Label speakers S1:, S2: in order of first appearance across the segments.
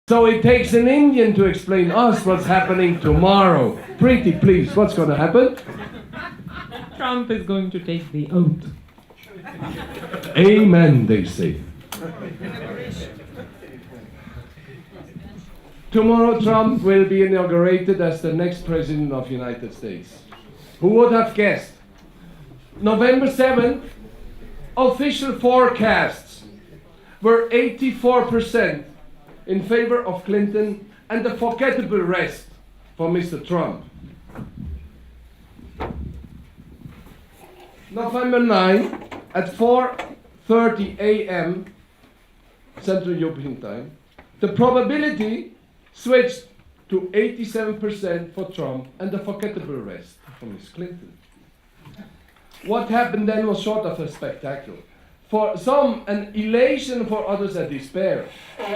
S1: So it takes an Indian to explain us what's happening tomorrow. Pretty please, what's going to happen?
S2: Trump is going to take the oath.
S1: Amen, they say. Tomorrow Trump will be inaugurated as the next president of the United States. Who would have guessed? November 7th, official forecasts were 84% in favor of Clinton and the forgettable rest for Mr. Trump. November 9 at 4:30 a.m. Central European Time, the probability switched to 87% for Trump and the forgettable rest for Ms. Clinton. What happened then was short of a spectacle. For some, an elation, for others, a despair.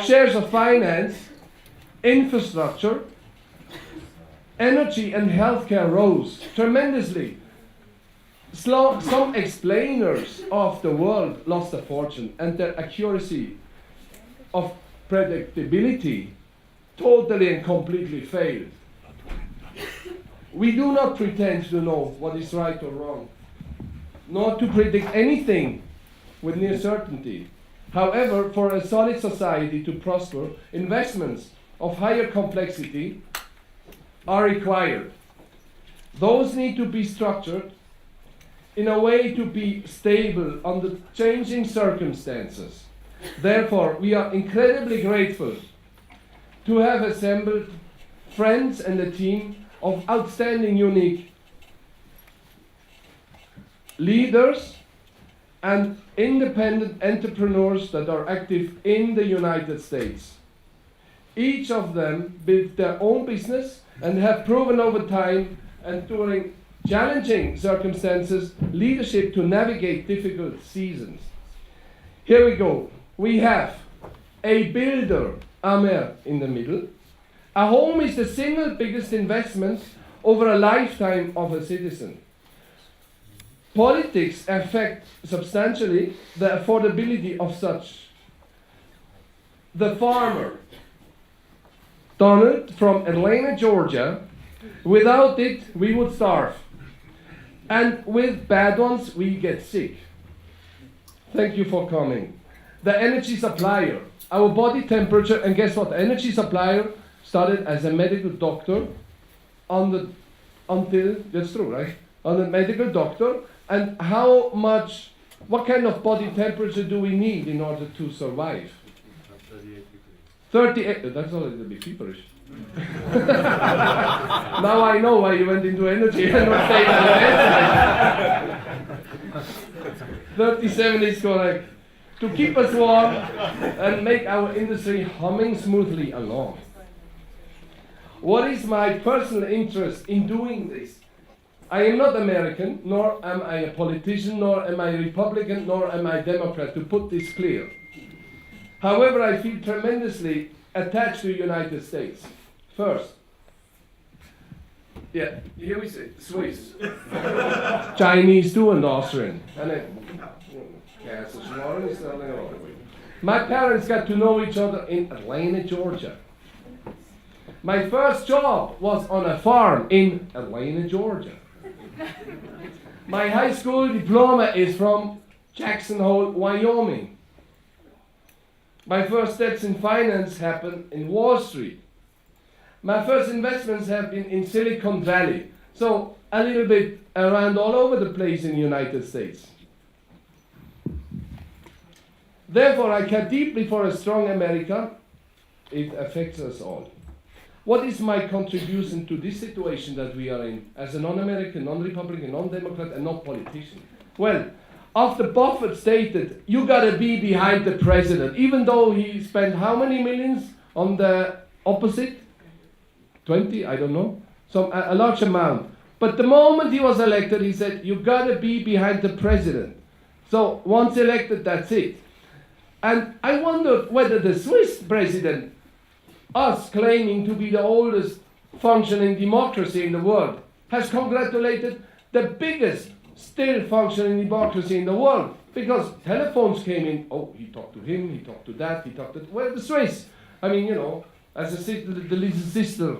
S1: Shares of finance, infrastructure, energy, and healthcare rose tremendously. Some explainers of the world lost a fortune, and their accuracy of predictability totally and completely failed. We do not pretend to know what is right or wrong, nor to predict anything with near certainty. However, for a solid society to prosper, investments of higher complexity are required. Those need to be structured in a way to be stable under changing circumstances. Therefore, we are incredibly grateful to have assembled friends and a team of outstanding, unique leaders and independent entrepreneurs that are active in the United States. Each of them built their own business and have proven over time and during challenging circumstances leadership to navigate difficult seasons. Here we go. We have a builder, Amer, in the middle. A home is the single biggest investment over a lifetime of a citizen. Politics affect substantially the affordability of such. The farmer, Donald from Atlanta, Georgia. Without it, we would starve. And with bad ones, we get sick. Thank you for coming. The energy supplier, our body temperature, and guess what? The energy supplier started as a medical doctor until, that's true, right? On a medical doctor, and what kind of body temperature do we need in order to survive? 38, that's already a bit feverish. Now I know why you went into energy and not stayed at the bedside. 37 is correct. To keep us warm and make our industry humming smoothly along. What is my personal interest in doing this? I am not American, nor am I a politician, nor am I Republican, nor am I Democrat, to put this clear. However, I feel tremendously attached to the United States. First, yeah, here we say Swiss, Chinese too, and Austrian. My parents got to know each other in Atlanta, Georgia. My first job was on a farm in Atlanta, Georgia. My high school diploma is from Jackson Hole, Wyoming. My first steps in finance happened in Wall Street. My first investments have been in Silicon Valley. So a little bit around all over the place in the United States. Therefore, I care deeply for a strong America. It affects us all. What is my contribution to this situation that we are in as a non-American, non-Republican, non-Democrat, and non-politician? Well, after Buffett stated, you gotta be behind the president, even though he spent how many millions on the opposite? 20, I don't know, a large amount. But the moment he was elected, he said, you gotta be behind the president. So once elected, that's it. And I wondered whether the Swiss president, us claiming to be the oldest functioning democracy in the world, has congratulated the biggest still functioning democracy in the world. Because telephones came in, oh, he talked to him, he talked to that, he talked to, well, the Swiss. I mean, as the little sister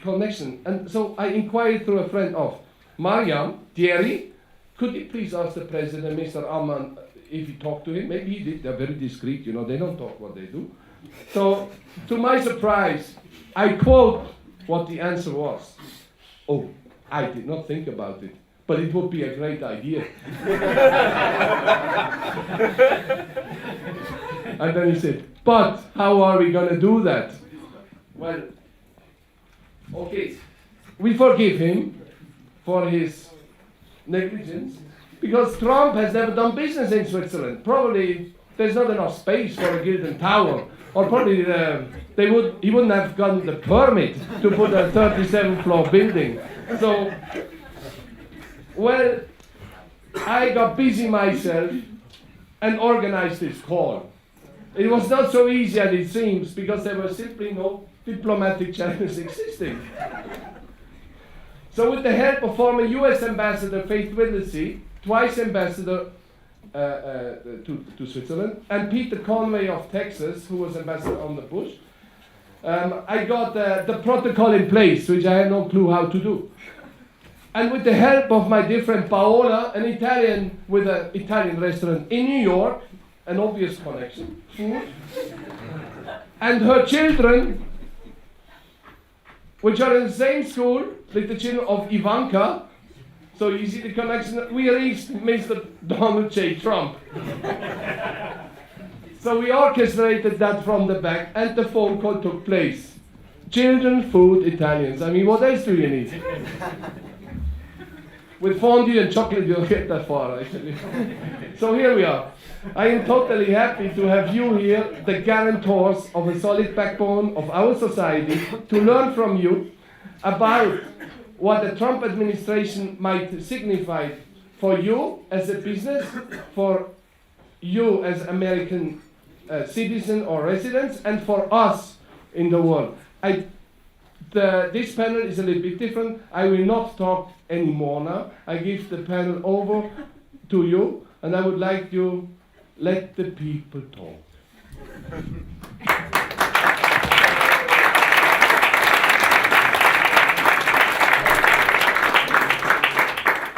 S1: connection. And so I inquired through a friend of Mariam, Thierry, could you please ask the president, Mr. Amman, if he talked to him? Maybe he did. They're very discreet, you know, they don't talk what they do. So, to my surprise, I quote what the answer was. Oh, I did not think about it, but it would be a great idea. And then he said, but how are we going to do that? Well, okay, we forgive him for his negligence, because Trump has never done business in Switzerland. Probably there's not enough space for a gilded tower, or probably he wouldn't have gotten the permit to put a 37-floor building. So, well, I got busy myself and organized this call. It was not so easy as it seems, because there were simply no diplomatic channels existing. So with the help of former US Ambassador Faith Whittlesey, twice ambassador to Switzerland, and Peter Conway of Texas, who was ambassador under Bush, I got the protocol in place, which I had no clue how to do. And with the help of my dear friend Paola, an Italian with an Italian restaurant in New York, an obvious connection, food, and her children, which are in the same school with the children of Ivanka. So you see the connection. We reached Mr. Donald J. Trump. So we orchestrated that from the back, and the phone call took place. Children, food, Italians. I mean, what else do you need? With fondue and chocolate, you'll get that far, actually. So here we are. I am totally happy to have you here, the guarantors of a solid backbone of our society, to learn from you about what the Trump administration might signify for you as a business, for you as American citizen or residents, and for us in the world. This panel is a little bit different. I will not talk anymore now. I give the panel over to you, and I would like you let the people talk.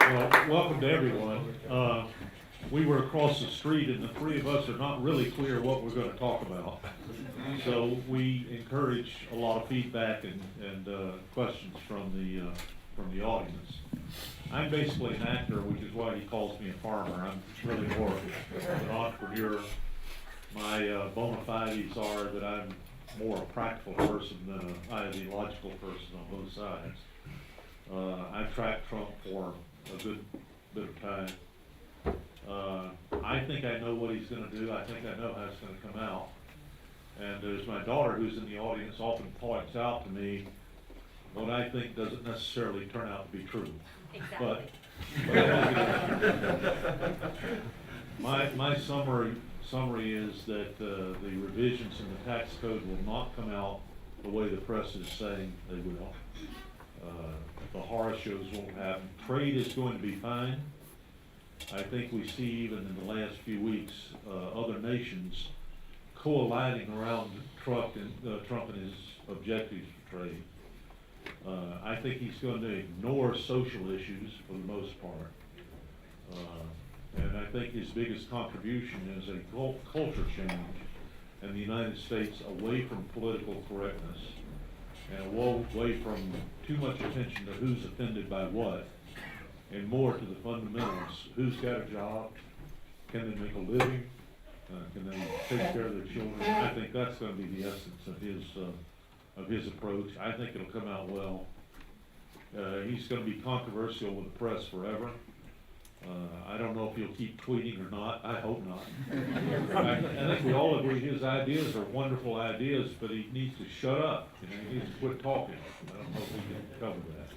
S3: Well, welcome to everyone. We were across the street, and the three of us are not really clear what we're going to talk about. So we encourage a lot of feedback and questions from the audience. I'm basically an actor, which is why he calls me a farmer. I'm really more an entrepreneur. My bona fides are that I'm more a practical person than an ideological person on both sides. I tracked Trump for a good bit of time. I think I know what he's going to do. I think I know how it's going to come out. And as my daughter, who's in the audience, often points out to me, what I think doesn't necessarily turn out to be true.
S4: Exactly.
S3: But I think my summary is that the revisions in the tax code will not come out the way the press is saying they will. The horror shows won't happen. Trade is going to be fine. I think we see even in the last few weeks other nations coalescing around Trump and his objectives for trade. I think he's going to ignore social issues for the most part. And I think his biggest contribution is a culture change in the United States away from political correctness and away from too much attention to who's offended by what, and more to the fundamentals. Who's got a job? Can they make a living? Can they take care of their children? I think that's going to be the essence of his approach. I think it'll come out well. He's going to be controversial with the press forever. I don't know if he'll keep tweeting or not. I hope not. I think we all agree his ideas are wonderful ideas, but he needs to shut up. He needs to quit talking. I don't know if we can cover that.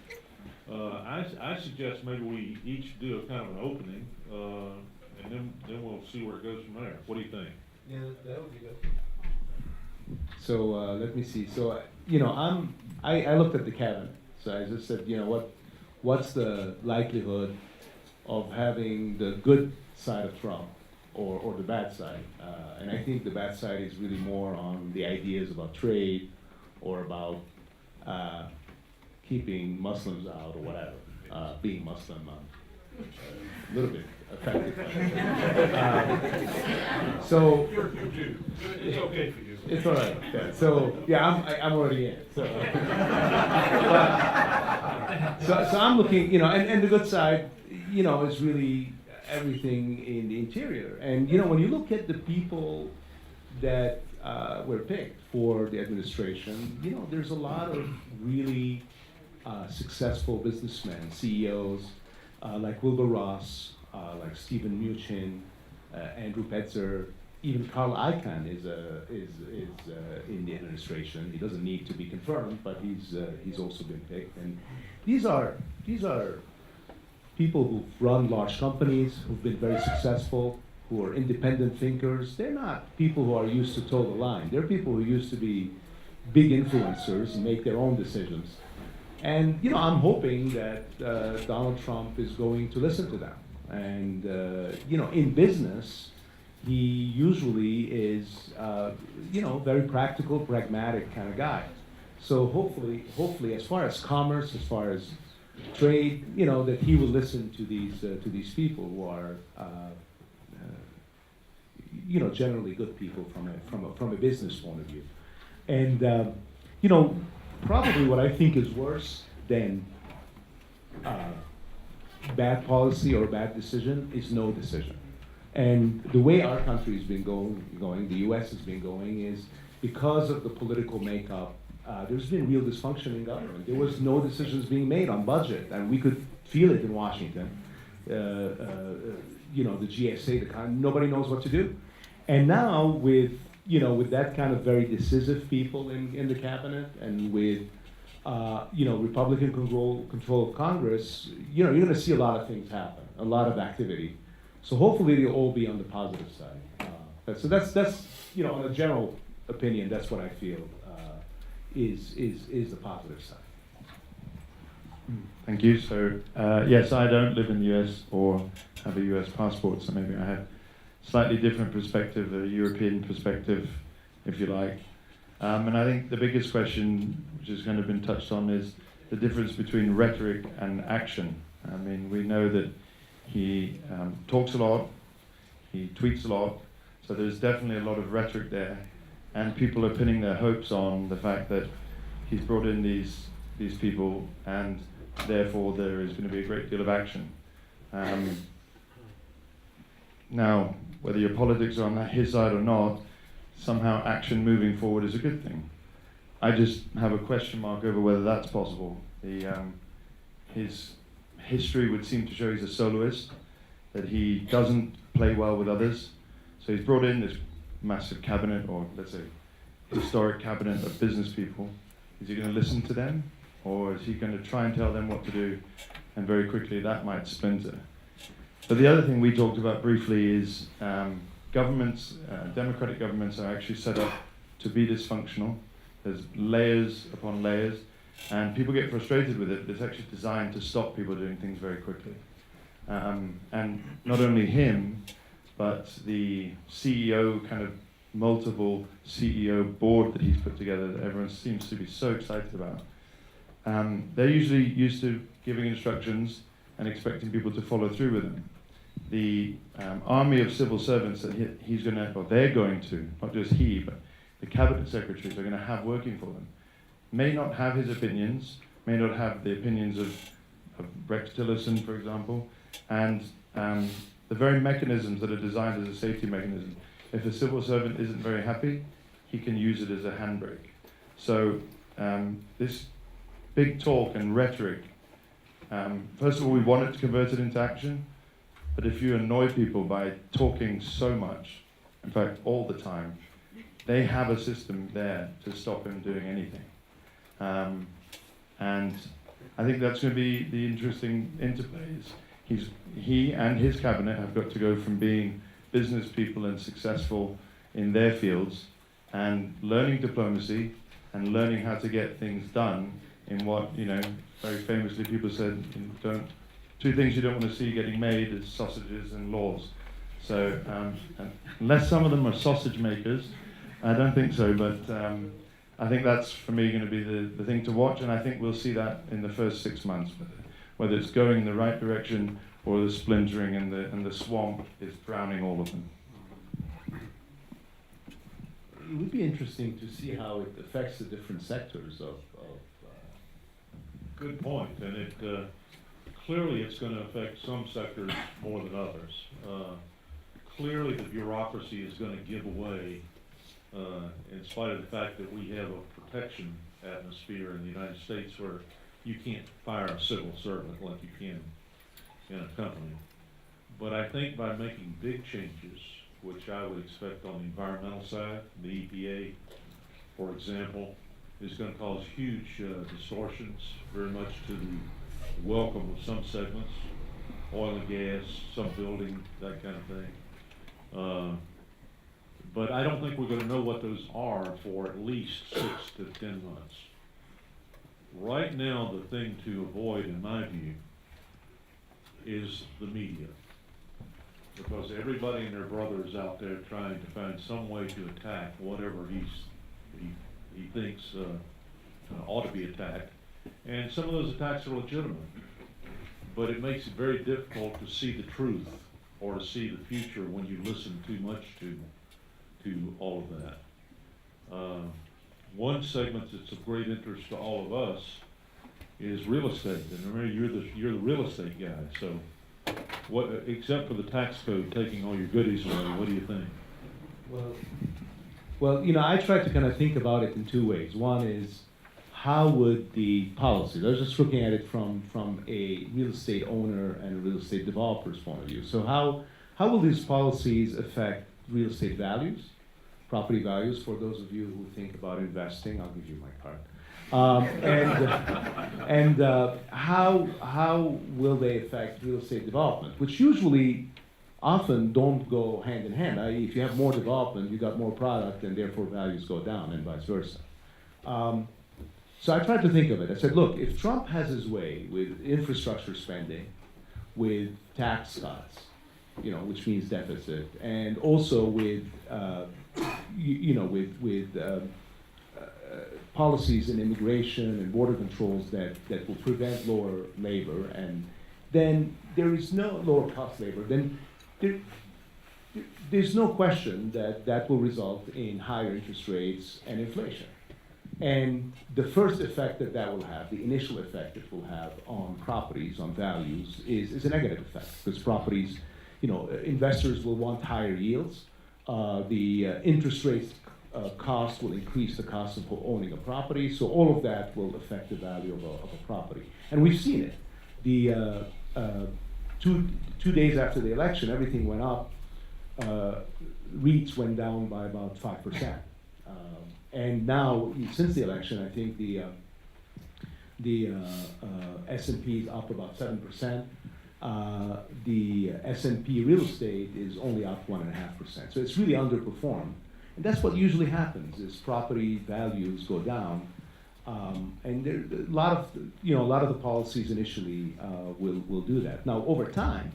S3: I suggest maybe we each do a kind of an opening, and then we'll see where it goes from there. What do you think?
S5: Yeah, that would be good.
S6: So let me see. So I looked at the cabinet. So I just said, what's the likelihood of having the good side of Trump or the bad side. And I think the bad side is really more on the ideas about trade or about keeping Muslims out or whatever, being Muslim. A little bit affected by it. So
S3: You're a Jew. It's okay for you.
S6: it's all right. Yeah. So yeah, I'm already in. So, so I'm looking, and the good side, is really everything in the interior. And when you look at the people that were picked for the administration, there's a lot of really successful businessmen, CEOs, like Wilbur Ross, like Stephen Mnuchin, Andrew Petzer, even Carl Icahn is in the administration. He doesn't need to be confirmed, but he's also been picked. And these are people who've run large companies, who've been very successful, who are independent thinkers. They're not people who are used to toe the line. They're people who used to be big influencers and make their own decisions. And I'm hoping that Donald Trump is going to listen to them. And in business, he usually is very practical, pragmatic kind of guy. So hopefully, as far as commerce, as far as trade, that he will listen to these people who are generally good people from a business point of view. And probably what I think is worse than bad policy or bad decision is no decision. And the way our country has been going, the U.S. has been going, is because of the political makeup. There's been real dysfunction in government. There was no decisions being made on budget, and we could feel it in Washington. The GSA, nobody knows what to do. And now with that kind of very decisive people in the cabinet, and with Republican control of Congress, you're going to see a lot of things happen, a lot of activity. So hopefully they'll all be on the positive side. So that's in a general opinion, that's what I feel is the positive side.
S4: Thank you. So yes, I don't live in the US or have a US passport, so maybe I have slightly different perspective, a European perspective, if you like. And I think the biggest question, which has kind of been touched on, is the difference between rhetoric and action. I mean, we know that he talks a lot, he tweets a lot, so there's definitely a lot of rhetoric there. And people are pinning their hopes on the fact that he's brought in these people, and therefore there is going to be a great deal of action. Now, whether your politics are on his side or not, somehow action moving forward is a good thing. I just have a question mark over whether that's possible. His history would seem to show he's a soloist, that he doesn't play well with others. So he's brought in this massive cabinet, or let's say historic cabinet of business people. Is he going to listen to them, or is he going to try and tell them what to do, and very quickly that might splinter? But the other thing we talked about briefly is governments, democratic governments are actually set up to be dysfunctional. There's layers upon layers, and people get frustrated with it. It's actually designed to stop people doing things very quickly. And not only him, but the CEO, kind of multiple CEO board that he's put together that everyone seems to be so excited about. They're usually used to giving instructions and expecting people to follow through with them. The army of civil servants that they're going to, not just he, but the cabinet secretaries are going to have working for them, may not have his opinions, may not have the opinions of Rex Tillerson, for example, and the very mechanisms that are designed as a safety mechanism. If a civil servant isn't very happy, he can use it as a handbrake. So this big talk and rhetoric, first of all, we wanted to convert it into action, but if you annoy people by talking so much, in fact, all the time, they have a system there to stop him doing anything. And I think that's going to be the interesting interplays. He and his cabinet have got to go from being business people and successful in their fields and learning diplomacy and learning how to get things done in what, very famously people said, two things you don't want to see getting made is sausages and laws. So unless some of them are sausage makers, I don't think so, but I think that's, for me, going to be the thing to watch, and I think we'll see that in the first 6 months, whether it's going in the right direction or the splintering and the swamp is drowning all of them.
S6: It would be interesting to see how it affects the different sectors of
S3: Good point, and it clearly it's going to affect some sectors more than others. Clearly the bureaucracy is going to give away, in spite of the fact that we have a protection atmosphere in the United States where you can't fire a civil servant like you can in a company. But I think by making big changes, which I would expect on the environmental side, the EPA, for example, is going to cause huge distortions, very much to the welcome of some segments, oil and gas, some building, that kind of thing. But I don't think we're going to know what those are for at least 6 to 10 months. Right now, the thing to avoid, in my view, is the media. Because everybody and their brother is out there trying to find some way to attack whatever he thinks ought to be attacked. And some of those attacks are legitimate. But it makes it very difficult to see the truth or to see the future when you listen too much to all of that. One segment that's of great interest to all of us is real estate. And remember, you're the real estate guy. So, what, except for the tax code taking all your goodies away, what do you think?
S6: Well, I try to kind of think about it in 2 ways. One is, how would the policies, I was just looking at it from a real estate owner and a real estate developer's point of view. So how will these policies affect real estate values, property values, for those of you who think about investing? I'll give you my card. And how will they affect real estate development, which usually often don't go hand in hand. If you have more development, you got more product, and therefore values go down, and vice versa. So I tried to think of it. I said, look, if Trump has his way with infrastructure spending, with tax cuts, which means deficit, and also with policies in immigration and border controls that will prevent lower labor, and then there is no lower cost labor, then there's no question that will result in higher interest rates and inflation. And the first effect that will have, the initial effect it will have on properties, on values, is a negative effect, because properties, investors will want higher yields. The interest rates cost will increase the cost of owning a property, so all of that will affect the value of a property. And we've seen it. The two days after the election, everything went up. REITs went down by about 5%. And now, since the election, I think the S&P is up about 7%. The S&P real estate is only up 1.5%. So it's really underperformed. And that's what usually happens: is property values go down, and there, a lot of the policies initially will do that. Now, over time,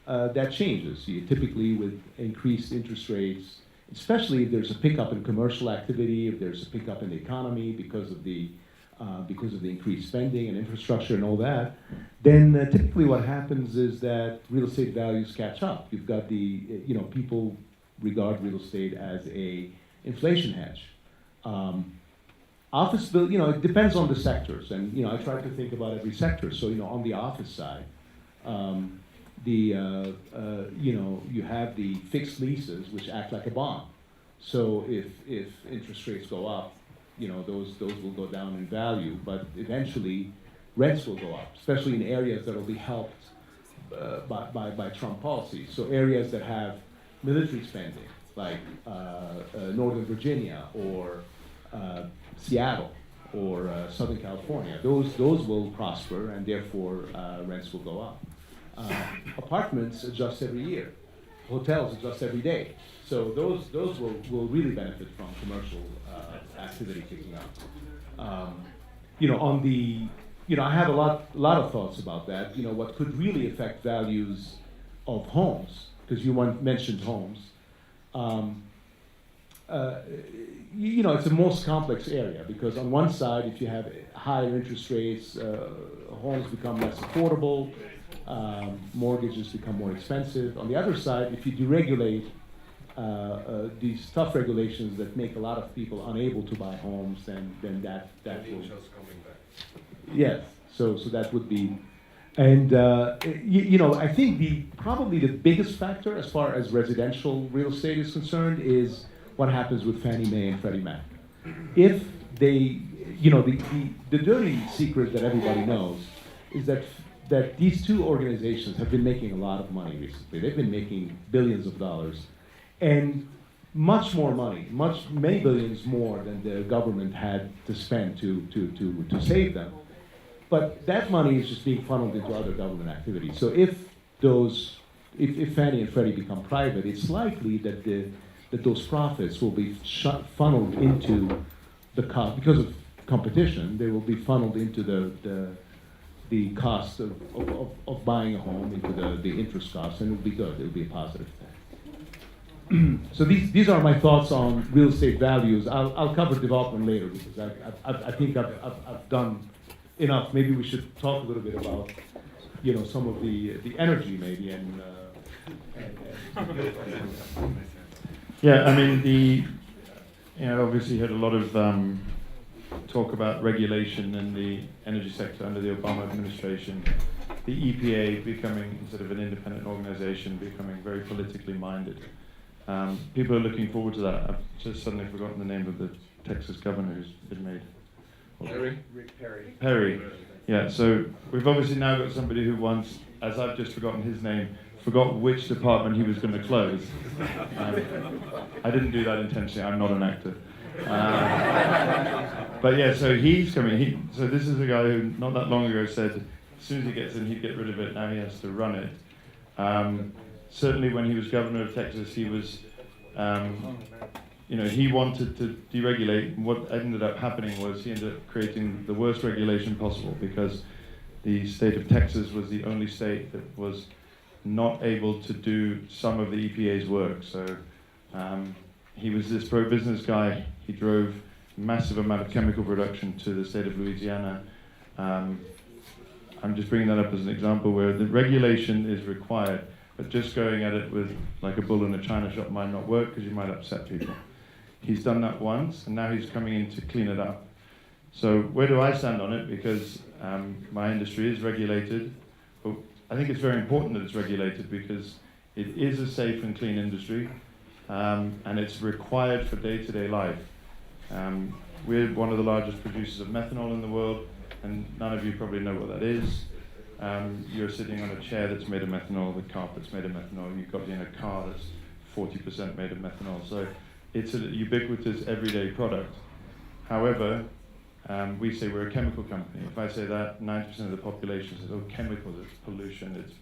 S6: that changes. Typically, with increased interest rates, especially if there's a pickup in commercial activity, if there's a pickup in the economy because of the increased spending and infrastructure and all that, then typically what happens is that real estate values catch up. You've got people regard real estate as a inflation hedge. Office build, it depends on the sectors, and I try to think about every sector. So on the office side, you have the fixed leases, which act like a bond. So if interest rates go up, those will go down in value, but eventually rents will go up, especially in areas that will be helped by Trump policies. So areas that have military spending, like Northern Virginia or Seattle or Southern California, those will prosper, and therefore rents will go up. Apartments adjust every year. Hotels adjust every day. So those will really benefit from commercial activity picking up. I have a lot of thoughts about that. What could really affect values homes, because you mentioned homes. You know, it's the most complex area because on one side, if you have higher interest rates, homes become less affordable, mortgages become more expensive. On the other side, if you deregulate these tough regulations that make a lot of people unable to buy homes, then that will. Yes, so that would be, and you know, I think probably the biggest factor as far as residential real estate is concerned is what happens with Fannie Mae and Freddie Mac. If they, you know, the dirty secret that everybody knows is that these two organizations have been making a lot of money recently. They've been making billions of dollars, and much more money, many billions more than the government had to spend to save them. But that money is just being funneled into other government activities. So if Fannie and Freddie become private, it's likely that those profits will be funneled into the cost, because of competition, they will be funneled into the cost of buying a home, into the interest cost, and it will be good. It will be a positive thing. So these are my thoughts on real estate values. I'll cover development later because I think I've done enough. Maybe we should talk a little bit about, you know, some of the energy maybe and
S4: Yeah, I mean, you know, obviously had a lot of talk about regulation in the energy sector under the Obama administration. The EPA becoming, instead of an independent organization, becoming very politically minded. People are looking forward to that. I've just suddenly forgotten the name of the Texas governor who's been made.
S1: Rick Perry.
S4: Perry. Yeah, so we've obviously now got somebody who once, as I've just forgotten his name, forgot which department he was going to close. I didn't do that intentionally, I'm not an actor. But yeah, so he's coming. So this is a guy who not that long ago said as soon as he gets in, he'd get rid of it, now he has to run it. Certainly when he was governor of Texas, he was, you know, he wanted to deregulate. And what ended up happening was he ended up creating the worst regulation possible because the state of Texas was the only state that was not able to do some of the EPA's work. So he was this pro-business guy. He drove massive amount of chemical production to the state of Louisiana. I'm just bringing that up as an example where the regulation is required, but just going at it with like a bull in a china shop might not work because you might upset people. He's done that once, and now he's coming in to clean it up. So where do I stand on it? Because my industry is regulated. But I think it's very important that it's regulated because it is a safe and clean industry, and it's required for day-to-day life. We're one of the largest producers of methanol in the world, and none of you probably know what that is. You're sitting on a chair that's made of methanol, the carpet's made of methanol, you've got in a car that's 40% made of methanol. So it's a ubiquitous everyday product. However, we say we're a chemical company. If I say that, 90% of the population says, oh, chemicals, it's pollution, it's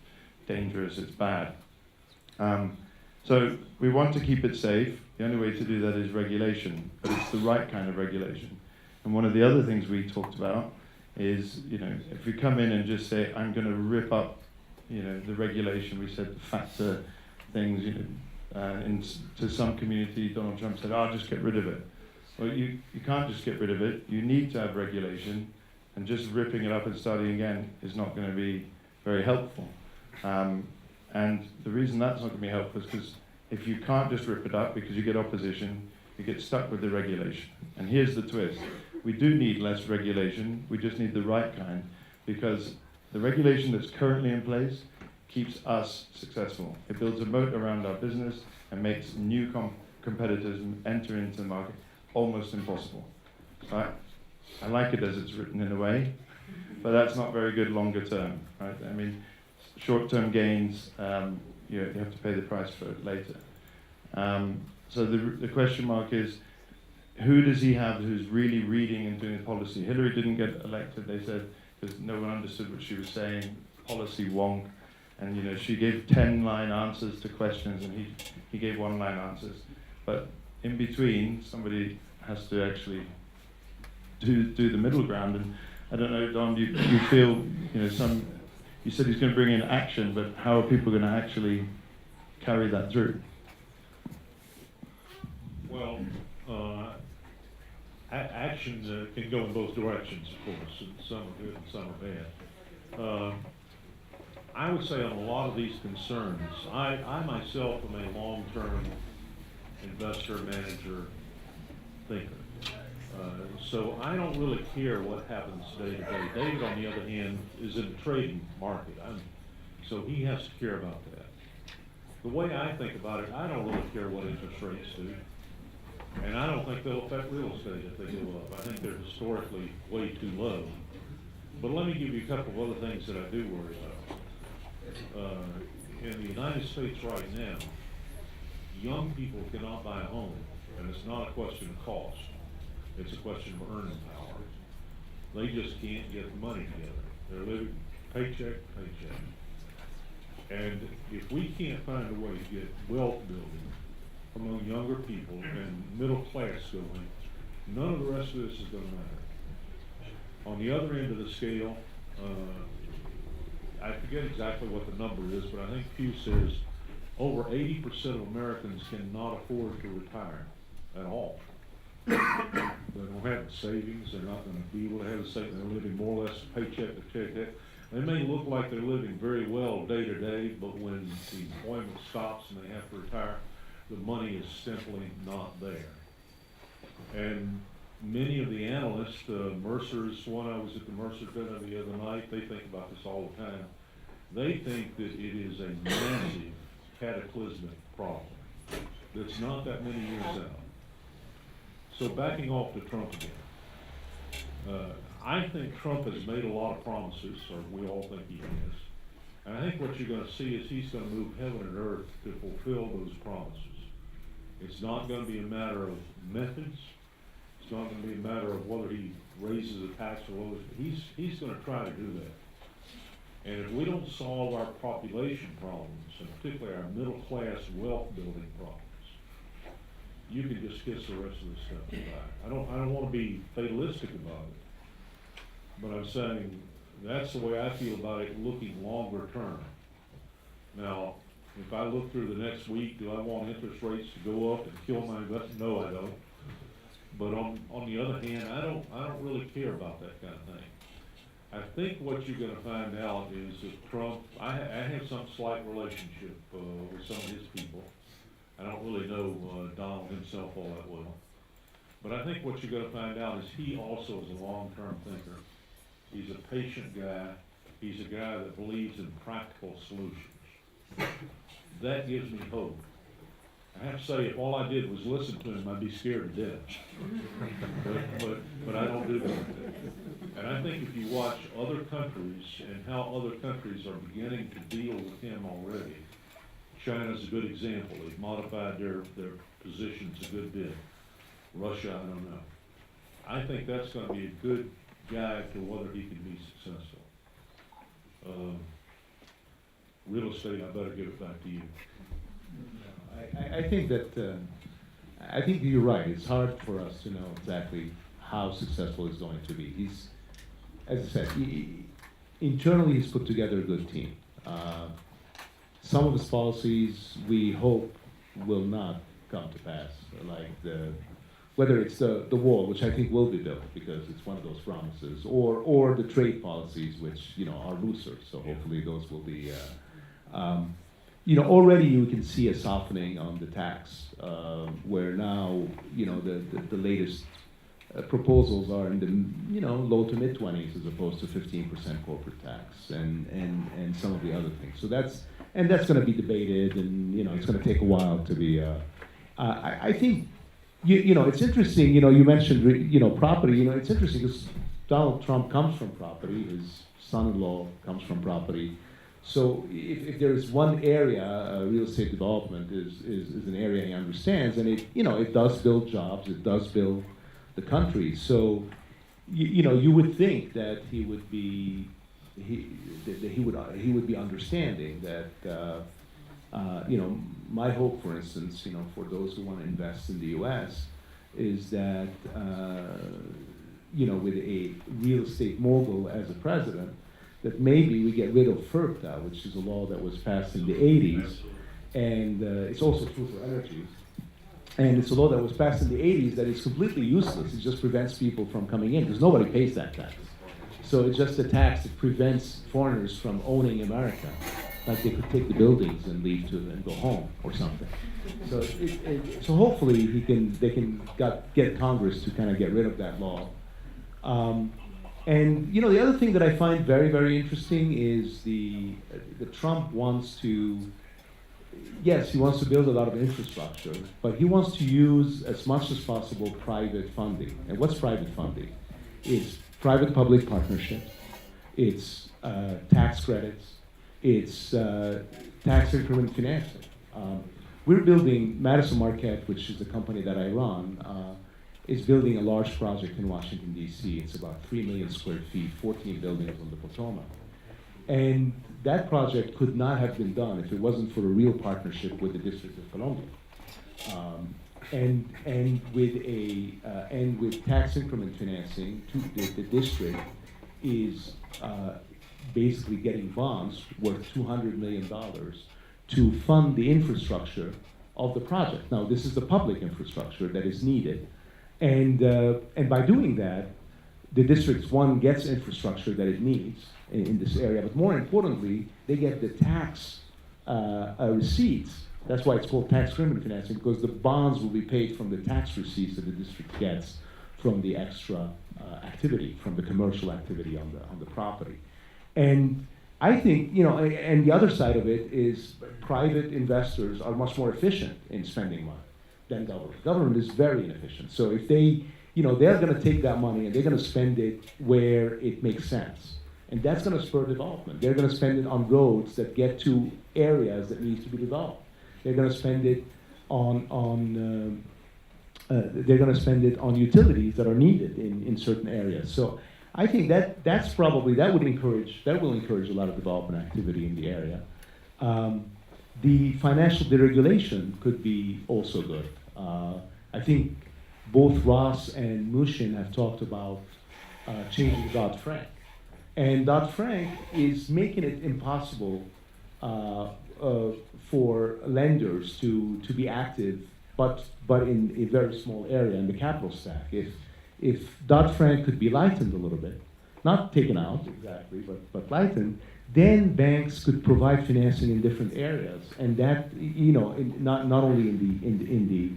S4: dangerous, it's bad. So we want to keep it safe. The only way to do that is regulation, but it's the right kind of regulation. And one of the other things we talked about is, you know, if we come in and just say, I'm going to rip up, you know, the regulation, we said the FATCA things, you know, to some community, Donald Trump said, oh, just get rid of it. Well, you can't just get rid of it. You need to have regulation, and just ripping it up and starting again is not going to be very helpful. And the reason that's not going to be helpful is because if you can't just rip it up because you get opposition, you get stuck with the regulation. And here's the twist. We do need less regulation. We just need the right kind, because the regulation that's currently in place keeps us successful. It builds a moat around our business and makes new competitors enter into the market almost impossible. Right? I like it as it's written in a way, but that's not very good longer term. Right? I mean, short-term gains, you have to pay the price for it later. So the question mark is, who does he have who's really reading and doing policy? Hillary didn't get elected, they said, because no one understood what she was saying, policy wonk. And you know, she gave 10-line answers to questions, and he gave 1-line answers. But in between, somebody has to actually do the middle ground. And I don't know, Don, you feel, you know, You said he's going to bring in action, but how are people going to actually carry that through?
S3: Well, actions can go in both directions, of course, and some are good and some are bad. I would say on a lot of these concerns, I myself am a long-term investor, manager, thinker. So I don't really care what happens day to day. David, on the other hand, is in the trading market, so he has to care about that. The way I think about it, I don't really care what interest rates do. And I don't think they'll affect real estate if they go up. I think they're historically way too low. But let me give you a couple of other things that I do worry about. In the United States right now, young people cannot buy a home, and it's not a question of cost. It's a question of earning power. They just can't get the money together. They're living paycheck to paycheck. And if we can't find a way to get wealth building among younger people and middle class going, none of the rest of this is going to matter. On the other end of the scale, I forget exactly what the number is, but I think Pew says over 80% of Americans cannot afford to retire at all. They don't have the savings, they're not going to be able to have the savings, they're living more or less paycheck to paycheck. They may look like they're living very well day to day, but when the employment stops and they have to retire, the money is simply not there. And many of the analysts, Mercer's one, I was at the Mercer dinner the other night, they think about this all the time. They think that it is a massive cataclysmic problem that's not that many years out. So backing off to Trump again, I think Trump has made a lot of promises, or we all think he has. And I think what you're going to see is he's going to move heaven and earth to fulfill those promises. It's not going to be a matter of methods. It's not going to be a matter of whether he raises a tax or lowers it. He's going to try to do that. And if we don't solve our population problems, and particularly our middle class wealth building problems, you can just kiss the rest of this stuff goodbye. I don't want to be fatalistic about it, but I'm saying that's the way I feel about it looking longer term. Now, if I look through the next week, do I want interest rates to go up and kill my investment? No, I don't. But on the other hand, I don't really care about that kind of thing. I think what you're going to find out is that Trump, I have some slight relationship with some of his people. I don't really know Donald himself all that well. But I think what you're going to find out is he also is a long-term thinker. He's a patient guy. He's a guy that believes in practical solutions. That gives me hope. I have to say, if all I did was listen to him, I'd be scared to death. But I don't do that. And I think if you watch other countries and how other countries are beginning to deal with him already, China's a good example. They've modified their positions a good bit. Russia, I don't know. I think that's going to be a good guide to whether he can be successful. Real estate, I better give it back to you.
S6: I think that I think you're right. It's hard for us to know exactly how successful he's going to be. He's, as I said, internally he's put together a good team. Some of his policies we hope will not come to pass, like whether it's the wall, which I think will be built because it's one of those promises, or the trade policies, which are looser. So hopefully those will be. Already you can see a softening on the tax, where now the latest proposals are in the low to mid 20s as opposed to 15% corporate tax and some of the other things. So that's going to be debated, and it's going to take a while to be. I think it's interesting. You mentioned property. It's interesting because Donald Trump comes from property. His son-in-law comes from property. So if there is one area, real estate development is an area he understands, and it does build jobs, it does build the country. So you would think that he would be understanding that my hope, for instance, for those who want to invest in the U.S. is that with a real estate mogul as a president, that maybe we get rid of FERPTA, which is a law that was passed in the 80s, and it's also true for energy. And it's a law that was passed in the 80s that is completely useless. It just prevents people from coming in because nobody pays that tax. So it's just a tax that prevents foreigners from owning America. Like they could take the buildings and leave and go home or something. So so hopefully they can get Congress to kind of get rid of that law. And you know, the other thing that I find very, very interesting is the Trump wants to. Yes, he wants to build a lot of infrastructure, but he wants to use as much as possible private funding. And what's private funding? It's private-public partnerships, it's tax credits, it's tax increment financing. We're building, Madison Marquette, which is the company that I run, is building a large project in Washington, D.C. It's about 3 million square feet, 14 buildings on the Potomac. And that project could not have been done if it wasn't for a real partnership with the District of Columbia. And with tax increment financing, the district is basically getting bonds worth $200 million to fund the infrastructure of the project. Now, this is the public infrastructure that is needed. And by doing that, the district, one, gets infrastructure that it needs in this area, but more importantly, they get the tax receipts. That's why it's called tax increment financing, because the bonds will be paid from the tax receipts that the district gets from the extra activity, from the commercial activity on the property. And I think, you know, and the other side of it is private investors are much more efficient in spending money than government. Government is very inefficient. So if they, you know, they're going to take that money and they're going to spend it where it makes sense. And that's going to spur development. They're going to spend it on roads that get to areas that need to be developed. They're going to spend it on utilities that are needed in certain areas. So I think that will encourage a lot of development activity in the area. The financial deregulation could be also good. I think both Ross and Mushin have talked about changing Dodd-Frank. And Dodd-Frank is making it impossible for lenders to be active, but in a very small area in the capital stack. If Dodd-Frank could be lightened a little bit, not taken out exactly, but lightened, then banks could provide financing in different areas, and that, you know, not only in the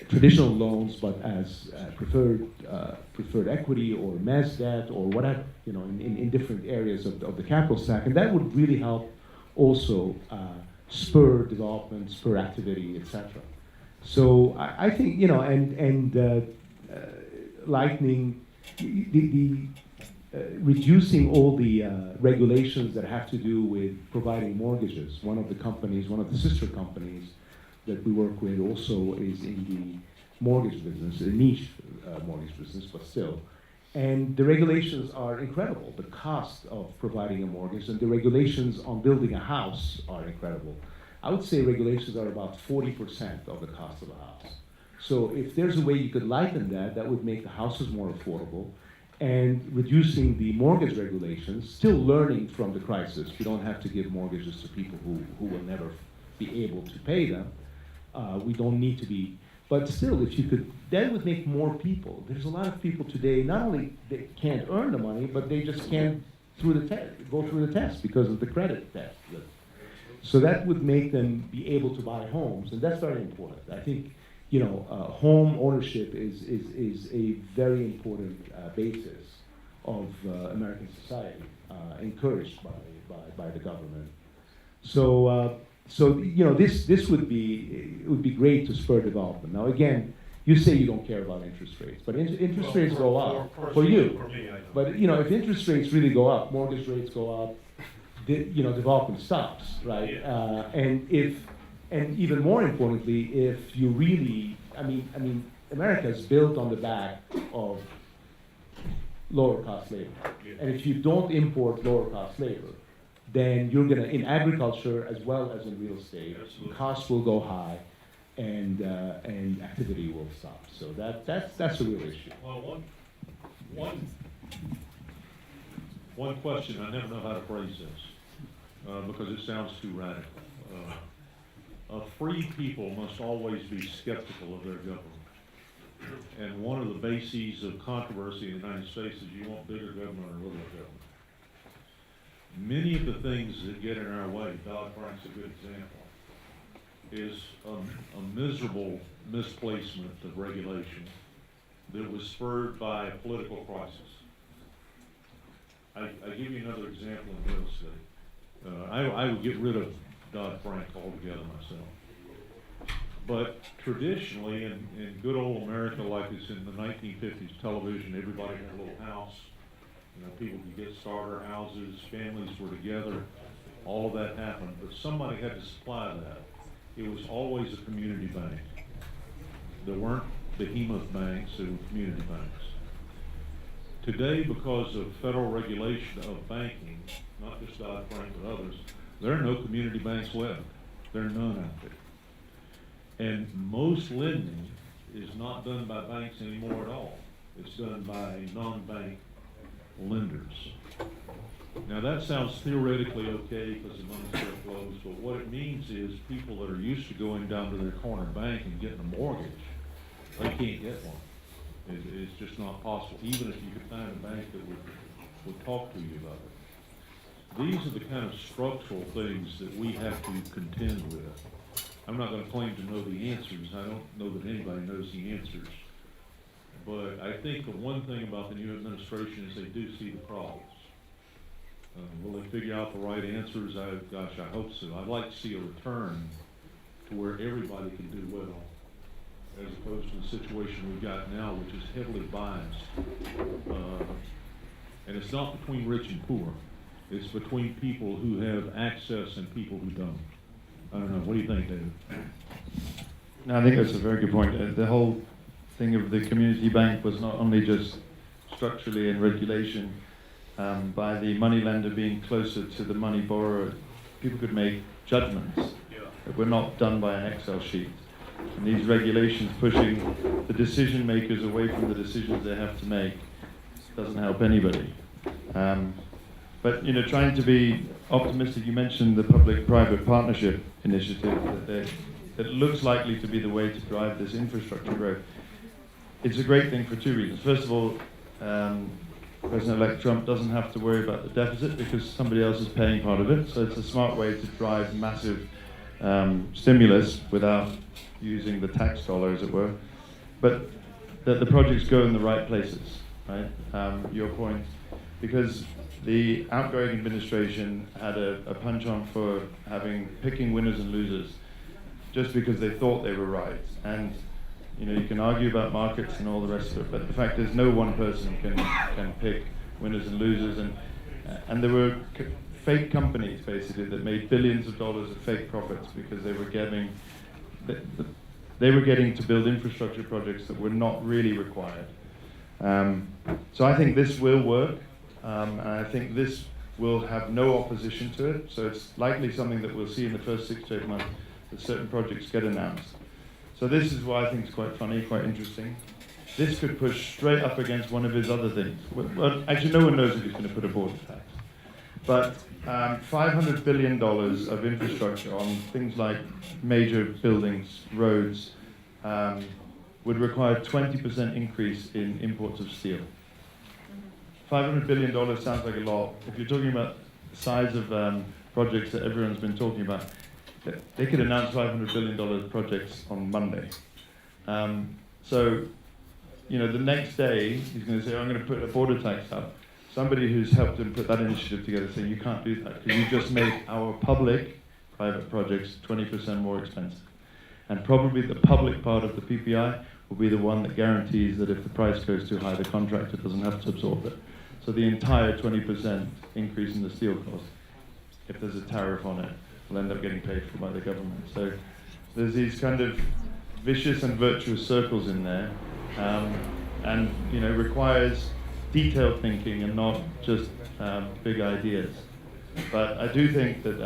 S6: traditional loans, but as preferred equity or mezz debt or whatever, you know, in different areas of the capital stack, and that would really help also spur development, spur activity, etc. So I think, you know, and lightening reducing all the regulations that have to do with providing mortgages. One of the sister companies that we work with also is in the mortgage business, a niche mortgage business, but still. And the regulations are incredible. The cost of providing a mortgage and the regulations on building a house are incredible. I would say regulations are about 40% of the cost of a house. So if there's a way you could lighten that, that would make the houses more affordable, and reducing the mortgage regulations, still learning from the crisis. We don't have to give mortgages to people who will never be able to pay them. We don't need to be, but still, if you could, that would make more people. There's a lot of people today, not only they can't earn the money, but they just can't go through the test because of the credit test. So that would make them be able to buy homes, and that's very important. I think, you know, home ownership is a very important basis of American society, encouraged by the government. So you know, this would be great to spur development. Now again, you say you don't care about interest rates, but interest rates go up for you.
S3: For me, I don't.
S6: But you know, if interest rates really go up, mortgage rates go up, you know, development stops, right?
S3: Yeah.
S6: And even more importantly, if you really, I mean, America is built on the back of lower cost labor.
S3: Yeah.
S6: And if you don't import lower cost labor, then you're gonna, in agriculture as well as in real estate,
S3: Absolutely.
S6: costs will go high and activity will stop. So that's a real issue.
S3: Well, one One question, I never know how to phrase this, because it sounds too radical. A free people must always be skeptical of their government. And one of the bases of controversy in the United States is you want bigger government or little government. Many of the things that get in our way, Dodd-Frank's a good example, is a miserable misplacement of regulation that was spurred by a political crisis. I give you another example in real estate. I would get rid of Dodd-Frank altogether myself. But traditionally, in good old America, like it's in the 1950s television, everybody had a little house. You know, people could get starter houses, families were together, all of that happened. But somebody had to supply that. It was always a community bank. There weren't behemoth banks, there were community banks. Today, because of federal regulation of banking, not just Dodd-Frank but others, there are no community banks left. There are none out there. And most lending is not done by banks anymore at all. It's done by non-bank lenders. Now that sounds theoretically okay because the money still flows, but what it means is people that are used to going down to their corner bank and getting a mortgage, they can't get one. It's just not possible, even if you could find a bank that would talk to you about it. These are the kind of structural things that we have to contend with. I'm not going to claim to know the answers. I don't know that anybody knows the answers. But I think the one thing about the new administration is they do see the problems. Will they figure out the right answers? Gosh, I hope so. I'd like to see a return to where everybody can do well, as opposed to the situation we've got now, which is heavily biased. And it's not between rich and poor. It's between people who have access and people who don't. I don't know. What do you think, David?
S4: No, I think that's a very good point. The whole thing of the community bank was not only just structurally in regulation, by the money lender being closer to the money borrower, people could make judgments that were not done by an Excel sheet. And these regulations pushing the decision makers away from the decisions they have to make doesn't help anybody. But you know, trying to be optimistic, you mentioned the public-private partnership initiative that looks likely to be the way to drive this infrastructure growth. It's a great thing for two reasons. First of all, President-elect Trump doesn't have to worry about the deficit because somebody else is paying part of it. So it's a smart way to drive massive stimulus without using the tax dollar, as it were. But that the projects go in the right places, right? Your point, because the outgoing administration had a punch-on for picking winners and losers just because they thought they were right. And you know, you can argue about markets and all the rest of it, but the fact is no one person can pick winners and losers. And there were fake companies, basically, that made billions of dollars of fake profits because they were getting to build infrastructure projects that were not really required. So I think this will work, and I think this will have no opposition to it. So it's likely something that we'll see in the first 6 to 8 months, that certain projects get announced. So this is what I think is quite funny, quite interesting. This could push straight up against one of his other things. Well, actually, no one knows if he's going to put a border tax. But $500 billion of infrastructure on things like major buildings, roads, would require a 20% increase in imports of steel. $500 billion sounds like a lot. If you're talking about the size of projects that everyone's been talking about, they could announce $500 billion projects on Monday. So, you know, the next day, he's going to say, I'm going to put a border tax up. Somebody who's helped him put that initiative together saying, you can't do that, because you just make our public-private projects 20% more expensive. And probably the public part of the PPI will be the one that guarantees that if the price goes too high, the contractor doesn't have to absorb it. So the entire 20% increase in the steel cost, if there's a tariff on it, will end up getting paid for by the government. So there's these kind of vicious and virtuous circles in there, and you know, requires detailed thinking and not just big ideas. But I do think that